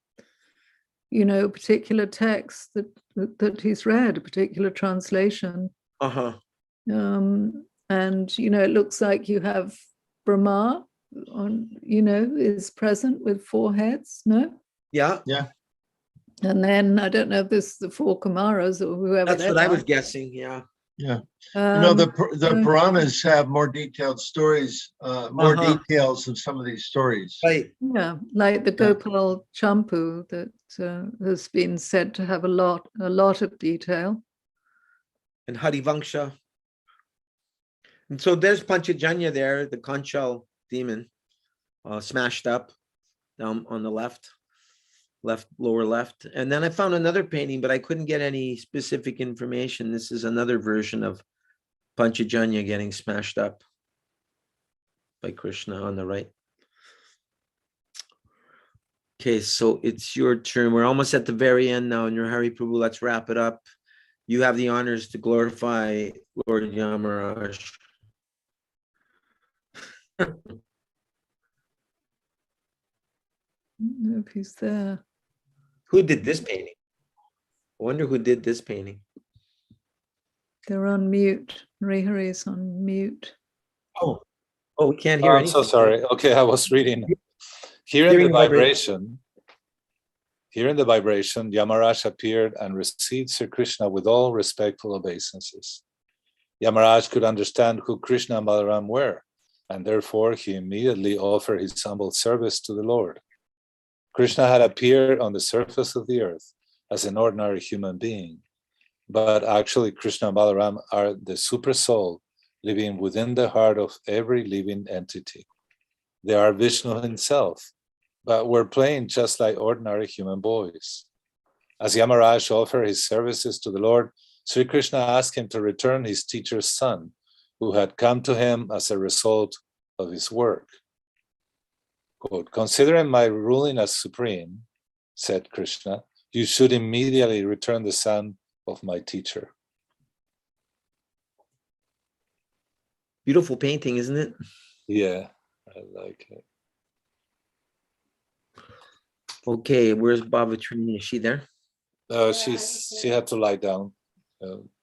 a particular text that he's read, a particular translation. And, it looks like you have Brahma is present with 4 heads, no?
Yeah.
Yeah.
And then I don't know if this is the 4 Kumaras or whoever.
That's what I was guessing. Yeah.
Yeah. The
Um,
Puranas have more detailed stories, more
Uh-huh.
details of some of these stories.
Right.
Yeah, like the
Yeah.
Gopal Champu that has been said to have a lot of detail.
And Harivangsha. And so there's Panchajanya there, the conch shell demon, smashed up down on the left, lower left. And then I found another painting, but I couldn't get any specific information. This is another version of Panchajanya getting smashed up by Krishna on the right. Okay, so it's your turn. We're almost at the very end now in your Hari Prabhu. Let's wrap it up. You have the honors to glorify Lord Yamaraj.
I don't know if he's there.
Who did this painting? I wonder who did this painting.
They're on mute. Rihari is on mute.
Oh, we can't
Oh,
hear
I'm
anything.
so sorry. Okay, I was reading. Hearing
Hearing
the
vibration.
vibration, Yamaraj appeared and received Sri Krishna with all respectful obeisances. Yamaraj could understand who Krishna and Balaram were, and therefore he immediately offered his humble service to the Lord. Krishna had appeared on the surface of the earth as an ordinary human being, but actually Krishna and Balaram are the super soul living within the heart of every living entity. They are Vishnu himself, but were playing just like ordinary human boys. As Yamaraj offered his services to the Lord, Sri Krishna asked him to return his teacher's son, who had come to him as a result of his work. Quote, considering my ruling as supreme, said Krishna, you should immediately return the son of my teacher.
Beautiful painting, isn't it?
Yeah, I like it.
Okay, where's Bhavatrini? Is she there?
She had to lie down,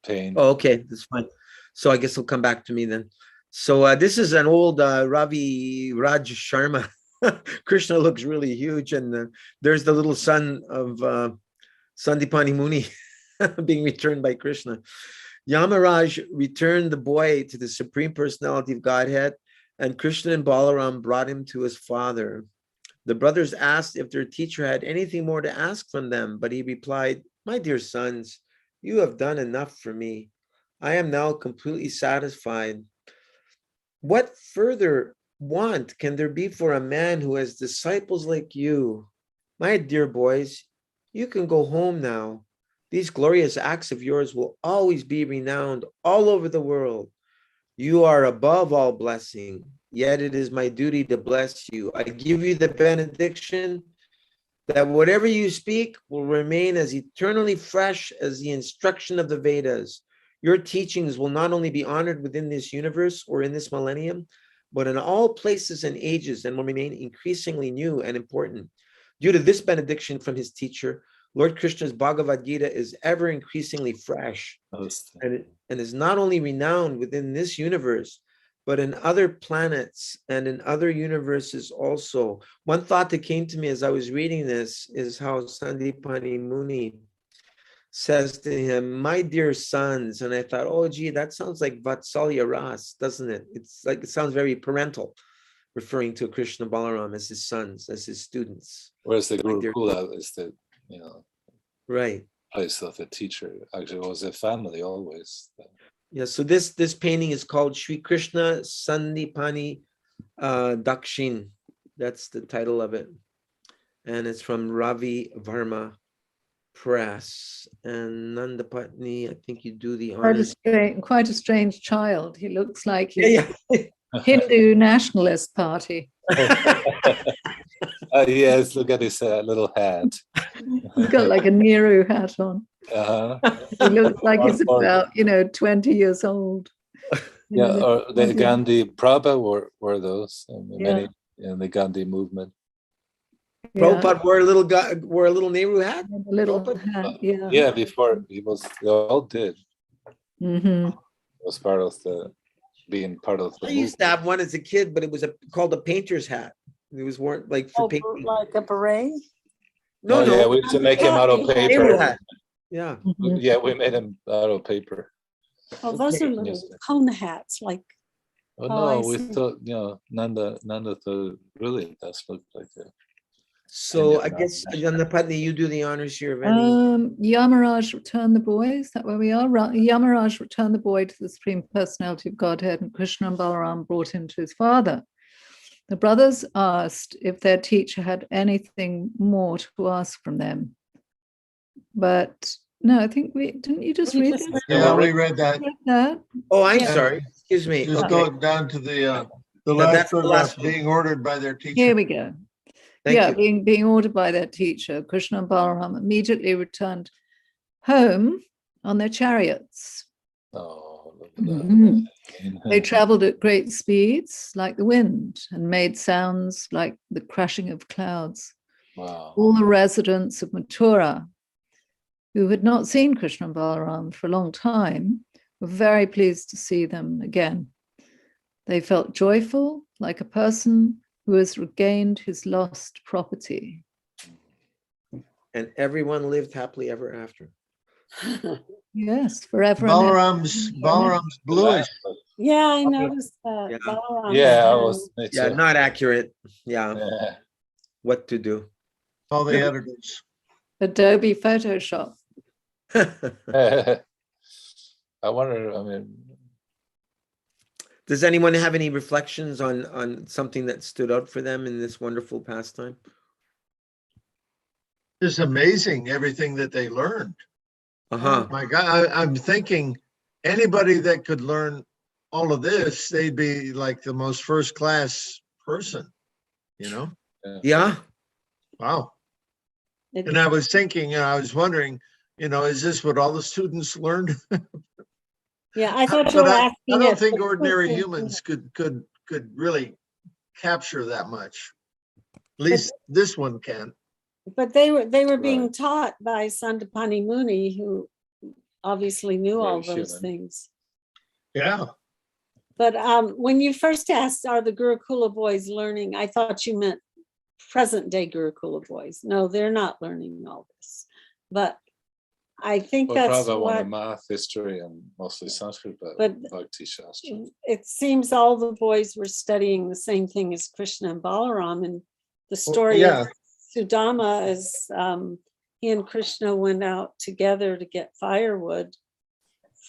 pain.
Oh, okay, that's fine. So I guess he'll come back to me then. So this is an old Ravi Raj Sharma. Krishna looks really huge, and there's the little son of Sandipani Muni being returned by Krishna. Yamaraj returned the boy to the Supreme Personality of Godhead, and Krishna and Balaram brought him to his father. The brothers asked if their teacher had anything more to ask from them, but he replied, my dear sons, you have done enough for me. I am now completely satisfied. What further want can there be for a man who has disciples like you? My dear boys, you can go home now. These glorious acts of yours will always be renowned all over the world. You are above all blessing, yet it is my duty to bless you. I give you the benediction that whatever you speak will remain as eternally fresh as the instruction of the Vedas. Your teachings will not only be honored within this universe or in this millennium, but in all places and ages, and will remain increasingly new and important. Due to this benediction from his teacher, Lord Krishna's Bhagavad Gita is ever increasingly fresh and is not only renowned within this universe, but in other planets and in other universes also. One thought that came to me as I was reading this is how Sandipani Muni says to him, my dear sons. And I thought, oh, gee, that sounds like Vatsalya Ras, doesn't it? It's like, it sounds very parental, referring to Krishna Balaram as his sons, as his students.
Whereas the
Like
Gurukula is the,
right.
place of the teacher. Actually, it was a family always.
Yeah, so this painting is called Sri Krishna Sandipani Dakshin. That's the title of it. And it's from Ravi Varma Press. And Nandapatni, I think you do the honors.
Quite a strange child. He looks like he's
Yeah.
Hindu Nationalist Party.
Yes, look at his little hat.
He's got like a Nehru hat on. He looks like he's about, 20 years old.
Yeah, or the
Yeah.
Gandhi Prabhupada were those, many
Yeah.
in the Gandhi movement.
Prabhupada wore a little Nehru hat.
A little hat, yeah.
Yeah, before they all did.
Mm-hmm.
It was part of being part of the
I used to have one as a kid, but it was called a painter's hat. It was worn like for painting.
Like a beret?
No,
Yeah, we used to make him out of
Nehru
paper.
hat. Yeah.
Mhm.
Yeah, we made him out of paper.
Oh, those are
Okay.
little
Yes.
cone hats, like,
Oh,
Oh, I
no, we
see.
thought, Nanda thought really it does look like a.
So I
Indian
guess,
army.
Putney, you do the honors here of any.
Yamaraj returned the boy. Is that where we are? Yamaraj returned the boy to the Supreme Personality of Godhead, and Krishna and Balaram brought him to his father. The brothers asked if their teacher had anything more to ask from them. But no, I think didn't you just
We
read
just
this?
Yeah, we read that.
Read that?
Oh, I'm
Yeah.
sorry. Excuse me.
Just
Okay.
go down to the
No,
last
that's the last
paragraph,
one.
being ordered by their teacher.
Here we go.
Thank
yeah,
you.
being ordered by their teacher, Krishna and Balaram immediately returned home on their chariots.
Oh, look at
Mhm.
that.
They traveled at great speeds like the wind and made sounds like the crashing of clouds.
Wow.
All the residents of Mathura, who had not seen Krishna and Balaram for a long time, were very pleased to see them again. They felt joyful, like a person who has regained his lost property.
And everyone lived happily ever after.
Yes, forever and ever.
Balaram's bluish.
yeah, I noticed that.
Yeah.
Balaram
Yeah, I
had-
was. Me
Yeah,
too.
not accurate. Yeah,
Yeah.
what to do?
All the editors.
Adobe Photoshop.
I wonder. I mean,
Does anyone have any reflections on something that stood out for them in this wonderful pastime?
It's amazing everything that they learned.
Uh-huh.
My God, I'm thinking anybody that could learn all of this, they'd be like the most first class person, you know?
Yeah.
Wow.
it-
And I was thinking, I was wondering, is this what all the students learned?
yeah, I thought you
But
were
I
asking.
don't
if
think
the
ordinary
person-
humans could really capture that much. At least this one can.
But they were being
Right.
taught by Sandapani Muni, who obviously knew all
Very
those
human.
things.
Yeah.
But when you first asked, are the Gurukula boys learning? I thought you meant present day Gurukula boys. No, they're not learning all this. But I think
well,
that's
Prabhupada wanted
what
math, history, and mostly Sanskrit, but
But-
Bhakti Shastra.
it seems all the boys were studying the same thing as Krishna and Balaram. And the story
yeah.
of Sudama is he and Krishna went out together to get firewood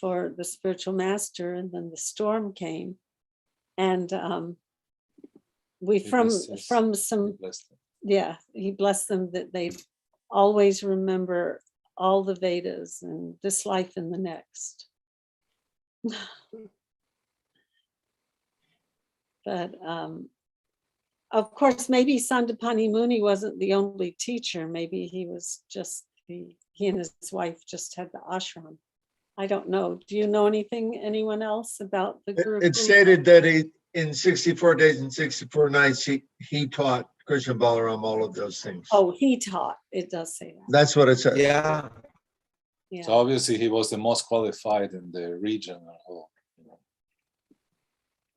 for the spiritual master, and then the storm came. And we
He
from
blessed
some
He blessed them.
yeah, he blessed them that they always remember all the Vedas and this life and the next. But of course, maybe Sandapani Muni wasn't the only teacher. Maybe he was just he and his wife just had the ashram. I don't know. Do you know anyone else about the Gurukula?
It stated that in 64 days and 64 nights, he taught Krishna Balaram all of those things.
Oh, he taught. It does say that.
That's what it says.
Yeah.
Yeah.
So obviously he was the most qualified in the region.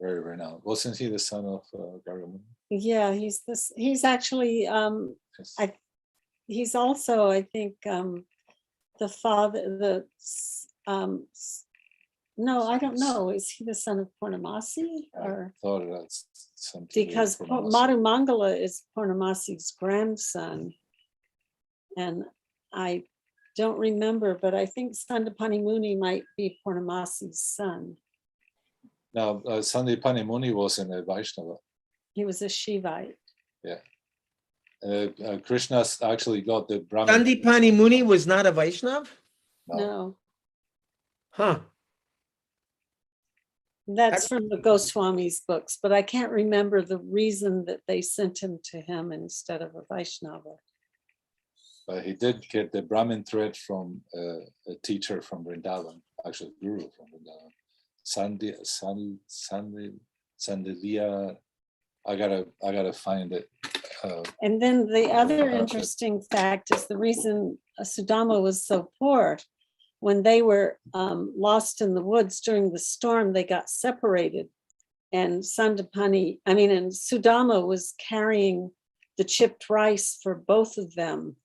Very renowned. Wasn't he the son of Gargamuni?
Yeah, he's actually
Yes.
he's also, I think, the father, no, I don't know. Is he the son of Purnamasi? Or
I thought that's something.
because Madhu Mangala is Purnamasi's grandson. And I don't remember, but I think Sandapani Muni might be Purnamasi's son.
Now, Sandipani Muni was in a Vaishnava.
He was a Shivite.
Krishna actually got the Brahmin.
Sandipani Muni was not a Vaishnav?
No,
Huh.
that's from the Goswami's books, but I can't remember the reason that they sent him to him instead of a Vaishnava.
But he did get the Brahmin thread from a teacher from Vrindavan, actually guru from Vrindavan. Sandilia. I gotta find it.
And then the other
Okay.
interesting fact is the reason Sudama was so poor. When they were lost in the woods during the storm, they got separated. And Sudama was carrying the chipped rice for both of them.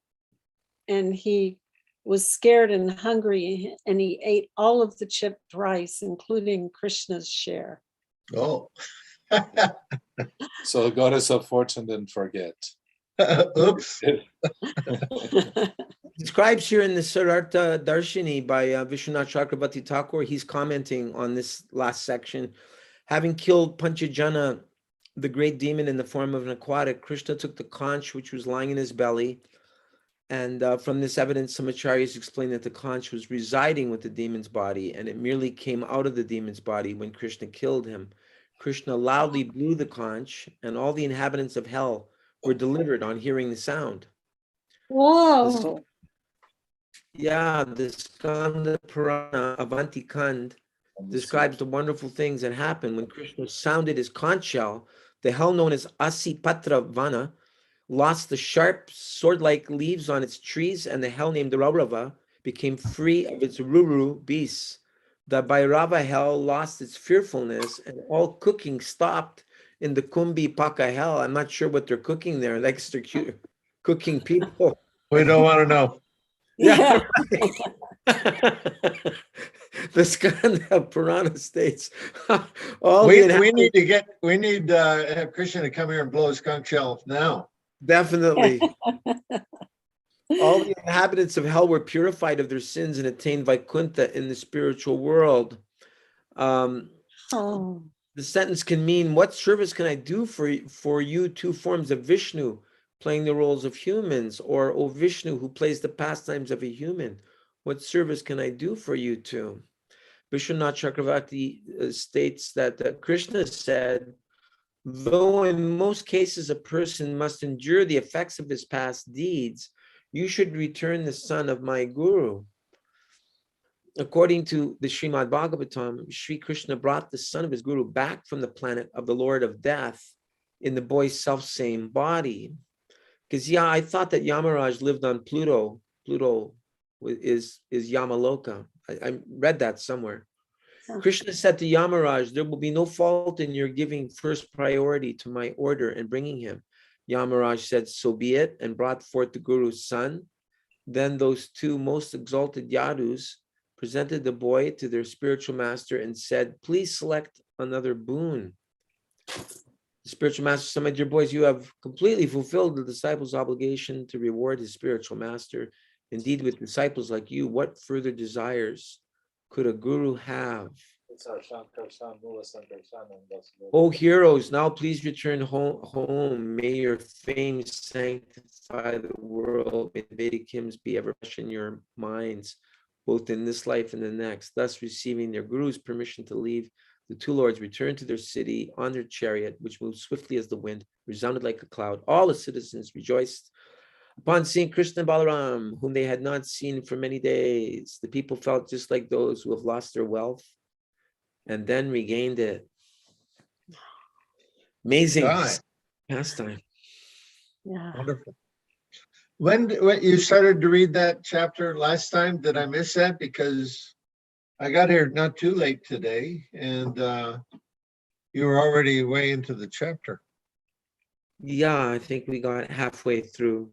And he was scared and hungry, and he ate all of the chipped rice, including Krishna's share.
Oh.
So the goddess of fortune didn't forget.
Oops.
Describes here in the Sararta Darshini by Vishwanath Chakravarti Thakur, he's commenting on this last section. Having killed Panchajana, the great demon in the form of an aquatic, Krishna took the conch which was lying in his belly. And from this evidence, some acharyas explain that the conch was residing with the demon's body, and it merely came out of the demon's body when Krishna killed him. Krishna loudly blew the conch, and all the inhabitants of hell were delivered on hearing the sound.
Whoa.
The Skanda Purana Avanti Kand describes the wonderful things that happened when Krishna sounded his conch shell. The hell known as Asipatra Vana lost the sharp sword-like leaves on its trees, and the hell named Raurava became free of its Ruru beasts. The Bhairava hell lost its fearfulness, and all cooking stopped in the Kumbi Paka hell. I'm not sure what they're cooking there. Like they're cooking people.
We don't want to know.
Yeah. The Skanda Purana states all
We
the
need have Krishna to come here and blow his conch shell now.
definitely. All the inhabitants of hell were purified of their sins and attained Vaikuntha in the spiritual world.
Oh.
The sentence can mean, what service can I do for you two forms of Vishnu playing the roles of humans, or O Vishnu who plays the pastimes of a human? What service can I do for you two? Vishwanath Chakravarti states that Krishna said, though in most cases a person must endure the effects of his past deeds, you should return the son of my guru. According to the Srimad Bhagavatam, Sri Krishna brought the son of his guru back from the planet of the Lord of Death in the boy's self-same body. Because I thought that Yamaraj lived on Pluto. Pluto is Yamaloka. I read that somewhere.
Huh.
Krishna said to Yamaraj, there will be no fault in your giving first priority to my order and bringing him. Yamaraj said, so be it, and brought forth the Guru's son. Then those two most exalted Yadus presented the boy to their spiritual master and said, please select another boon. The spiritual master said, my dear boys, you have completely fulfilled the disciple's obligation to reward his spiritual master. Indeed, with disciples like you, what further desires could a guru have? O heroes, now please return home. May your fame sanctify the world. May the Vedic hymns be ever fresh in your minds, both in this life and the next. Thus, receiving their guru's permission to leave, the two lords returned to their city on their chariot, which moved swiftly as the wind, resounded like a cloud. All the citizens rejoiced upon seeing Krishna and Balaram, whom they had not seen for many days. The people felt just like those who have lost their wealth and then regained it. Amazing pastime.
Yeah.
Wonderful. When you started to read that chapter last time, did I miss that? Because I got here not too late today, and you were already way into the chapter.
Yeah, I think we got halfway through.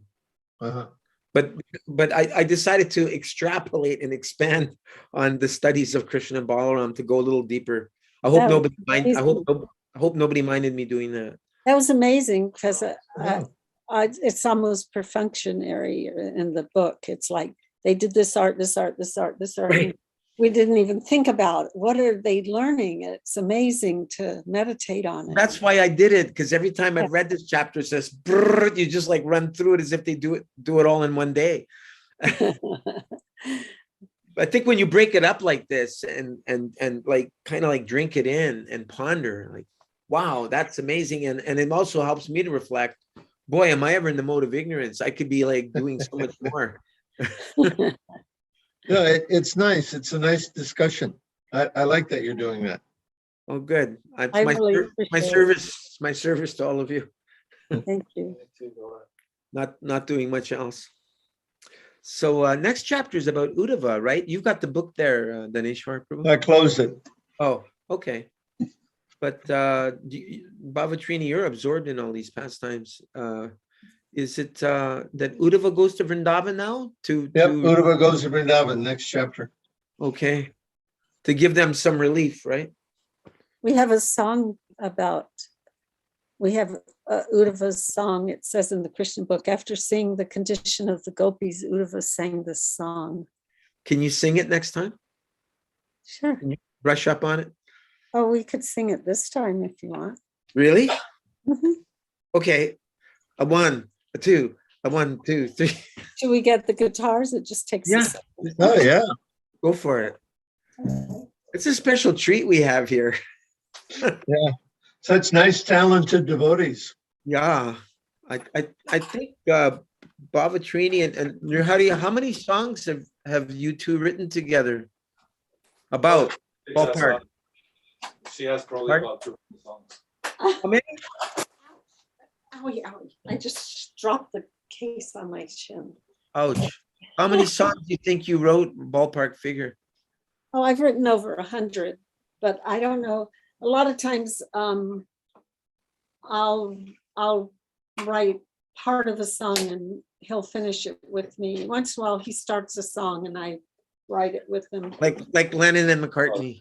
Uh-huh.
But I decided to extrapolate and expand on the studies of Krishna and Balaram to go a little deeper. I hope
That was
nobody mind.
amazing.
I hope nobody minded me doing that.
That was amazing because
Yeah.
it's almost perfunctionary in the book. It's like they did this art.
Right.
We didn't even think about what are they learning. It's amazing to meditate on it.
That's why I did it, because every time I've read this chapter, it says brrr, you just like run through it as if they do it all in one day. I think when you break it up like this and like kind of like drink it in and ponder, like, wow, that's amazing. And it also helps me to reflect, boy, am I ever in the mode of ignorance? I could be like doing so much more.
No, it's nice. It's a nice discussion. I like that you're doing that.
Oh, good. It's
I
my,
really
my
appreciate
service to all of you.
Thank you.
Not doing much else. So next chapter is about Uddhava, right? You've got the book there, Daneshwar Prabhu.
I closed it.
Oh, okay. But Bhavatrini, you're absorbed in all these pastimes. is it that Uddhava goes to Vrindavan now
Yep, Uddhava goes to Vrindavan, next chapter.
okay, to give them some relief, right?
We have a song about, we have Uddhava's song. It says in the Krishna book, after seeing the condition of the gopis, Uddhava sang this song.
Can you sing it next time?
Sure.
Can you brush up on it?
Oh, we could sing it this time if you want.
Really?
Mhm.
Okay. A 1, a 2, a 1, 2, 3.
Should we get the guitars? It just takes a
Yeah.
second.
Oh, yeah.
Go for it. It's a special treat we have here.
Such nice, talented devotees.
Yeah. I think Bavatrini and Nirhari, how many songs have you two written together? About ballpark.
She has probably
Pardon?
about 2 songs.
How many?
Owie, owie. I just dropped the case on my chin.
Ouch. How many songs do you think you wrote, ballpark figure?
Oh, I've written over 100, but I don't know. A lot of times I'll write part of a song and he'll finish it with me. Once in a while he starts a song and I write it with him.
Like Lennon and McCartney.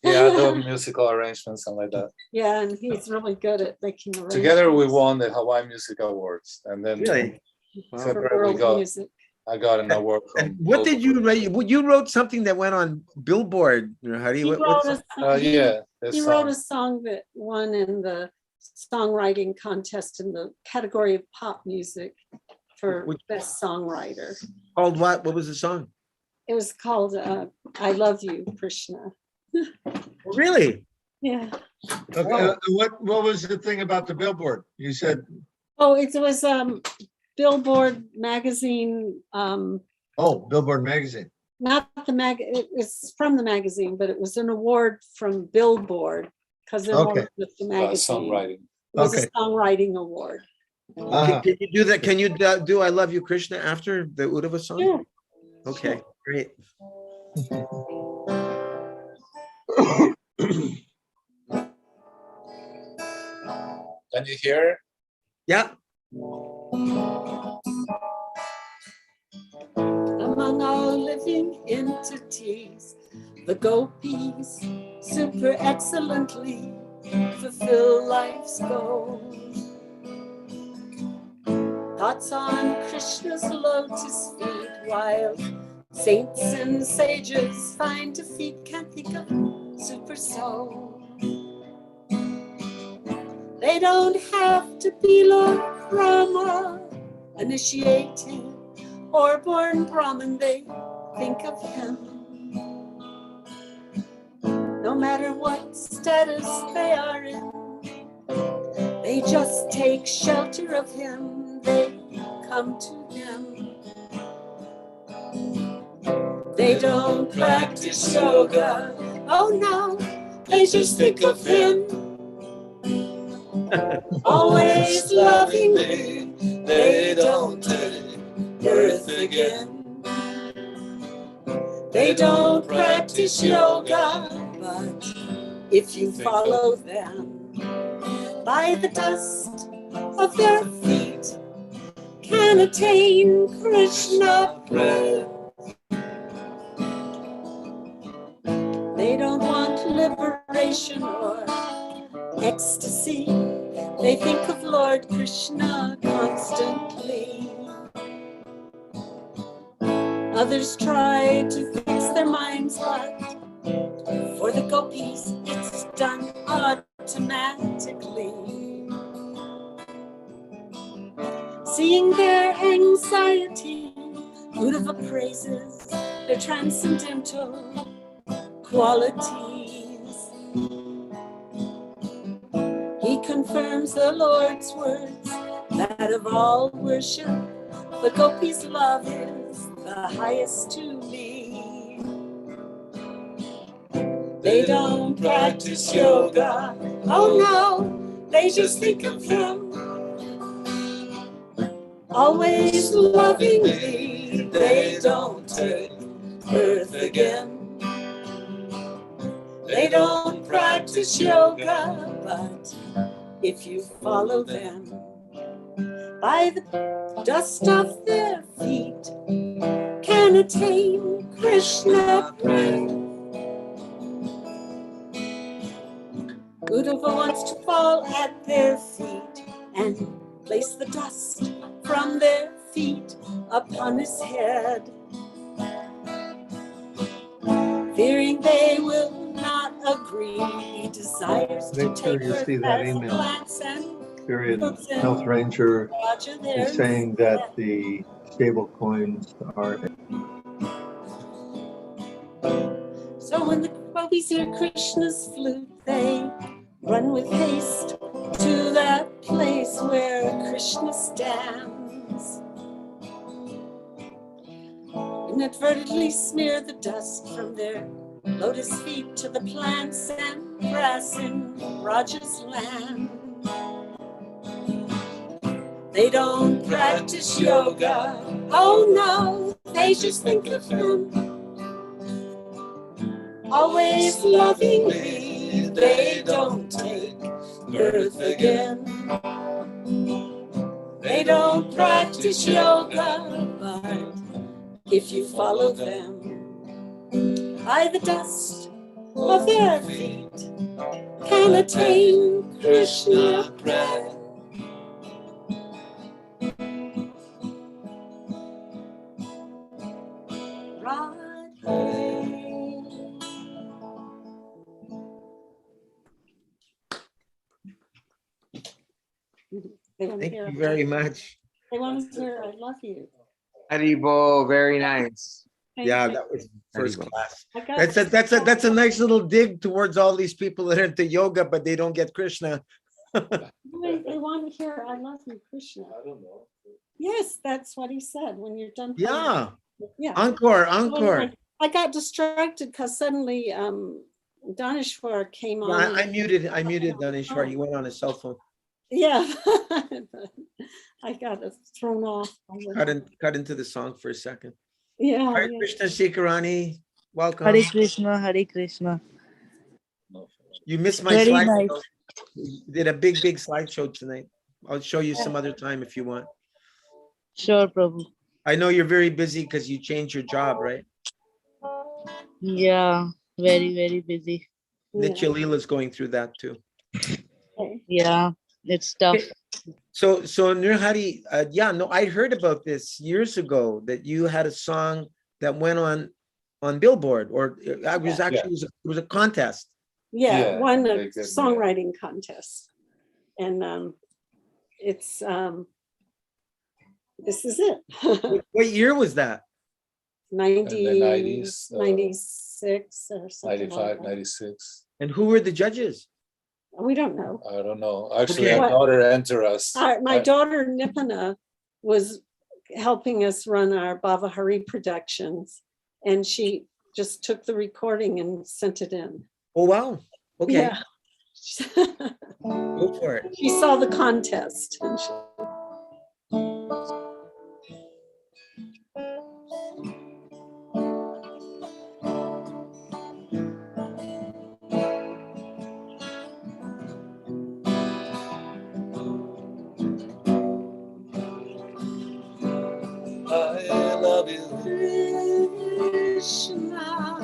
Yeah, the musical arrangements and like that.
Yeah, and he's really good at making arrangements.
Together we won the Hawaii Music Awards, and then
Really?
for
February we
world
got
music.
I got an award
And
from.
what did you write? You wrote something that went on Billboard. How do
He
you?
wrote a song,
Yeah,
he wrote a song that won in the songwriting contest in the category of pop music for
Which-
best songwriter.
Called what? What was the song?
It was called I Love You, Krishna.
Really?
Yeah.
Okay, what was the thing about the billboard? You said,
Oh, it was Billboard magazine,
oh, Billboard magazine.
not the it's from the magazine, but it was an award from Billboard because they're
Okay.
more with the magazine.
songwriting.
It was
Okay.
a songwriting award.
Uh-huh.
Can you do that? Can you do "I Love You, Krishna" after the Uddhava song?
Yeah.
Okay, great.
Can you hear?
Yeah.
Among all living entities, the gopis super excellently fulfill life's goals. Thoughts on Krishna's lotus feet, while saints and sages find defeat. Can't think of super soul. They don't have to be Lord Rama, initiated or born Brahmin. They think of him. No matter what status they are in, they just take shelter of him. They come to him. They don't practice yoga. Oh no, they just think of him. Always loving me. They don't take birth again. They don't practice yoga, but if you follow them, by the dust of their feet, can attain Krishna breath. They don't want liberation or ecstasy. They think of Lord Krishna constantly. Others try to fix their minds, but for the gopis, it's done automatically. Seeing their anxiety, Uddhava praises their transcendental qualities. He confirms the Lord's words that of all worship, the gopis' love is the highest to me. They don't practice yoga, oh no, they just think of him. Always loving me, they don't take birth again. They don't practice yoga, but if you follow them, by the dust of their feet, can attain Krishna breath. Uddhava wants to fall at their feet and place the dust from their feet upon his head, fearing they will not agree. He desires to
Make sure
take
you
earth
see that
as a
email.
glance and
Period.
puts in
Health Ranger
Roger there
is saying that the stable coins are.
So when the gopis hear Krishna's flute, they run with haste to that place where Krishna stands. Inadvertently smear the dust from their lotus feet to the plants and grass in Raja's land. They don't practice yoga, oh no, they just think of him. Always lovingly, they don't take birth again. They don't practice yoga, but if you follow them, by the dust of their feet, can attain Krishna breath.
Thank you very much.
They want to hear I love you.
Haribo, very nice.
Thank
Yeah,
you.
that was first
Haribo.
class.
I got
That's a nice little dig towards all these people that are into yoga, but they don't get Krishna.
They want to hear I love you, Krishna.
I don't know.
Yes, that's what he said when you're done.
Yeah,
Yeah.
encore,
So
encore.
I got distracted because suddenly Daneshwar came on.
Yeah, I muted Daneshwar. You went on his cell phone.
Yeah. I got thrown off.
Cut into the song for a second.
Yeah.
Hare
yeah.
Krishna Shikarani, welcome.
Hare Krishna, Hare Krishna.
You missed my
Very
slideshow.
nice.
You did a big slideshow tonight. I'll show you some other time if you want.
Sure, Prabhu.
I know you're very busy because you changed your job, right?
Yeah, very, very busy.
Nitya Leela's going through that too.
Okay.
Yeah, it's tough.
So Nirhari, yeah, no, I heard about this years ago that you had a song that went on Billboard, or I was actually it was a contest.
Yeah,
Yeah,
won a
they did, yeah.
songwriting contest. And it's this is it.
What year was that?
96 or something.
95,
like that.
96.
And who were the judges?
We don't know.
I don't know. Actually,
Okay.
our daughter entered us.
My daughter Nipana was helping us run our Bava Hari productions, and she just took the recording and sent it in.
Oh wow. Okay.
Yeah.
Go for it.
She saw the contest. And she,
I love you.
Krishna,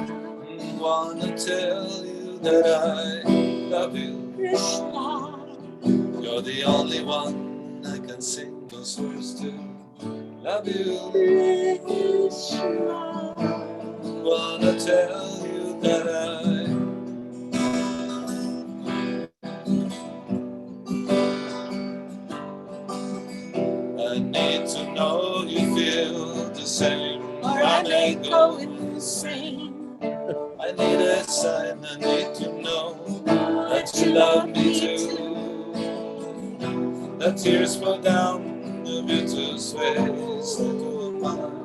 Wanna tell you that I love you.
Krishna,
You're the only one I can sing those words to. Love you.
Krishna,
Wanna tell you that I need to know you feel the same.
or I may go insane.
I need a sign, I need to know that you love me too. The tears fall down the beautiful face into mine.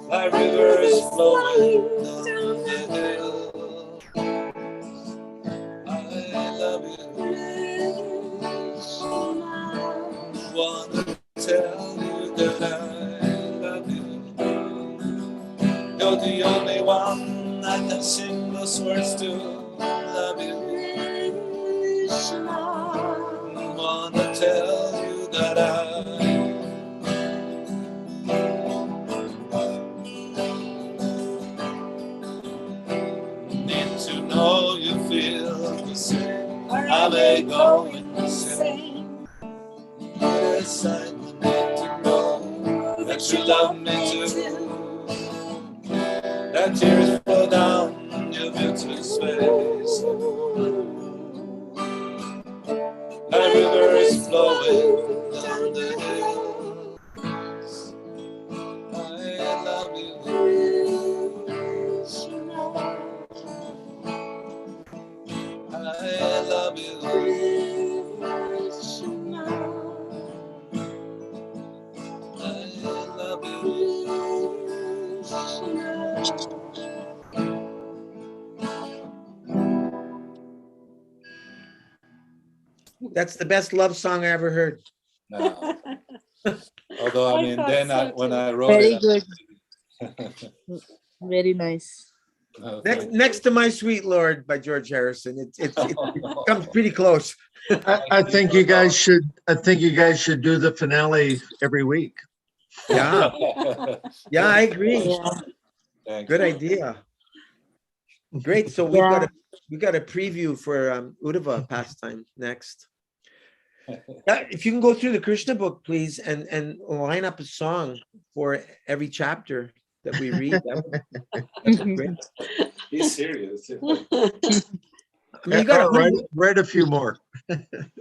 My river is flowing down the hill. I love you. Wanna tell you that I love you. You're the only one I can sing those words to. Love you. Wanna tell you I may go insane. What a sign for me to know that you love me too. That tears flow down your beautiful face. That river is flowing down the hill. I love you. I love you. I love you.
That's the best love song I ever heard.
No. Although I mean,
thought
then
so
when
too.
I wrote
Very
it,
good. Very nice.
no,
Next,
thank you.
next to My Sweet Lord by George Harrison. It comes pretty close.
I think you guys should, I think you guys should do the finale every week.
Yeah, yeah, I agree.
Yeah.
Thank
Good
you.
idea. Great. So
Yeah.
we got a preview for Uddhava pastime next. If you can go through the Krishna book, please, and line up a song for every chapter that we read. That'd be great.
He's serious.
I mean, you got
Write a few more.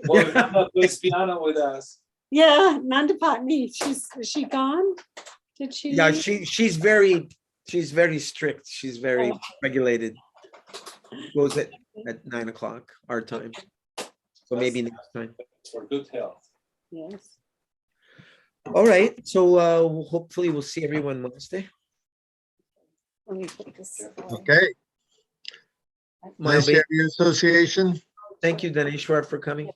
Well, Nanda plays piano with us.
Yeah, Nandapatni, is she gone? Did she?
Yeah,
leave?
she's very strict. She's very regulated. Goes at 9 o'clock our time. So maybe next time.
For good health.
Yes.
All right. So hopefully we'll see everyone Wednesday.
Let me put this.
Okay.
My
Nice to
ba-
have your association.
Thank you, Daneshwar, for coming.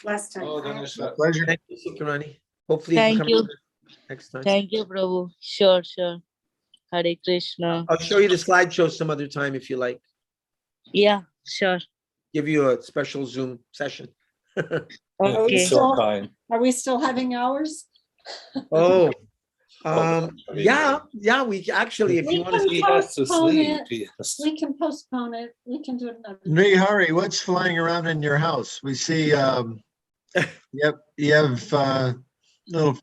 Last time.
Oh, Ganesh.
Pleasure.
Thank you, Sikarani. Hopefully
Thank
can
you.
come next time.
Thank you, Prabhu. Sure, sure. Hare Krishna.
I'll show you the slideshow some other time if you like.
Yeah, sure.
Give you a special Zoom session.
Okay.
So kind.
Are we still having hours?
Oh,
I mean,
yeah. We actually, if
We
you want to
can
see,
He has to
postpone
sleep.
it.
He has to-
We can postpone it. We can do it another.
Nihari, what's flying around in your house? We see, you have little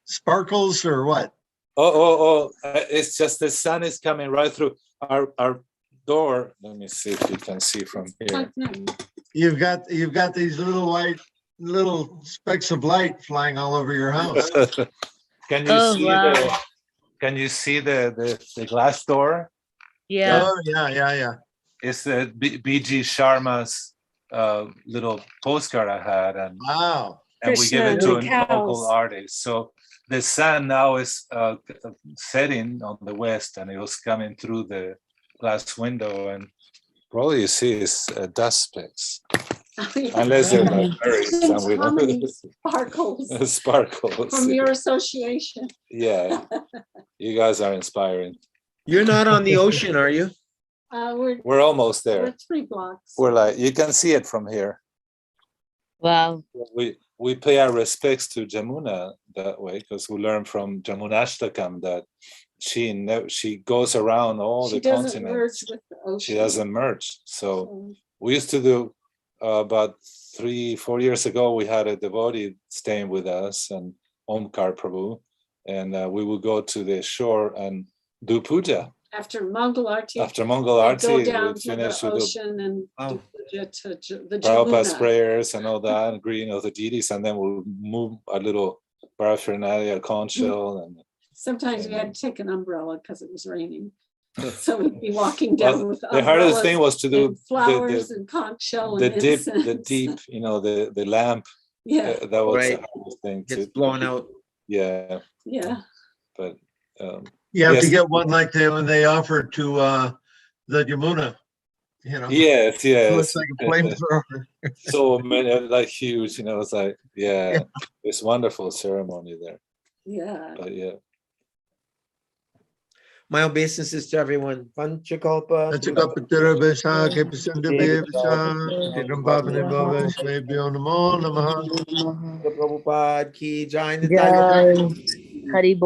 sparkles or what?
It's just the sun is coming right through our door. Let me see if you can see from here.
You've got these little specks of light flying all over your house.
Can you
Oh,
see
wow.
can you see the glass door?
Yeah.
Oh, yeah.
It's the BG Sharma's little postcard I had, and
Wow.
we
Krishna
give it
and
to
the
an
cows.
local artist. So the sun now is setting on the west, and it was coming through the glass window, and probably you see is dust specks, unless they're like berries, and we
How many
don't
sparkles
sparkles.
from your association?
Yeah, you guys are inspiring.
you're not on the ocean, are you?
We're almost
We're
there.
3 blocks.
We're like, you can see it from here.
Wow.
We pay our respects to Jamuna that way, because we learn from Jamunashtakam that she goes around all
She
the
doesn't merge
continents.
with the ocean.
She doesn't merge. So
So,
we used to do about 3-4 years ago, we had a devotee staying with us, and Omkar Prabhu, and we would go to the shore and do puja.
After Mongol Arti,
After Mongol
go
Arti,
down
we
to
finish
the
with the
ocean and
Wow.
do puja to the
Prabhupada's
Jamuna.
prayers and all that, and greeting of the deities, and then we'll move a little paraphernalia, conch shell, and
Sometimes we had to take an umbrella because it was raining. So we'd be walking down
well,
with
the hardest thing
umbrellas
was to do
and flowers
the
and conch shell
the
and
deep,
incense.
the deep, the lamp.
Yeah,
That was
Right.
the hardest thing
Gets
to.
blown out.
Yeah,
yeah.
but
You have to
Yes.
get one like when they offered to the Yamuna,
yes,
Looks
yes.
like a flamethrower.
So many, like huge. It's like it's wonderful ceremony there.
Yeah.
But yeah.
My obeisances to everyone. Panchakalpa.
Achakapatara Namo Namaha.
Prabhupada ki jai.
Jai. Hari Bol.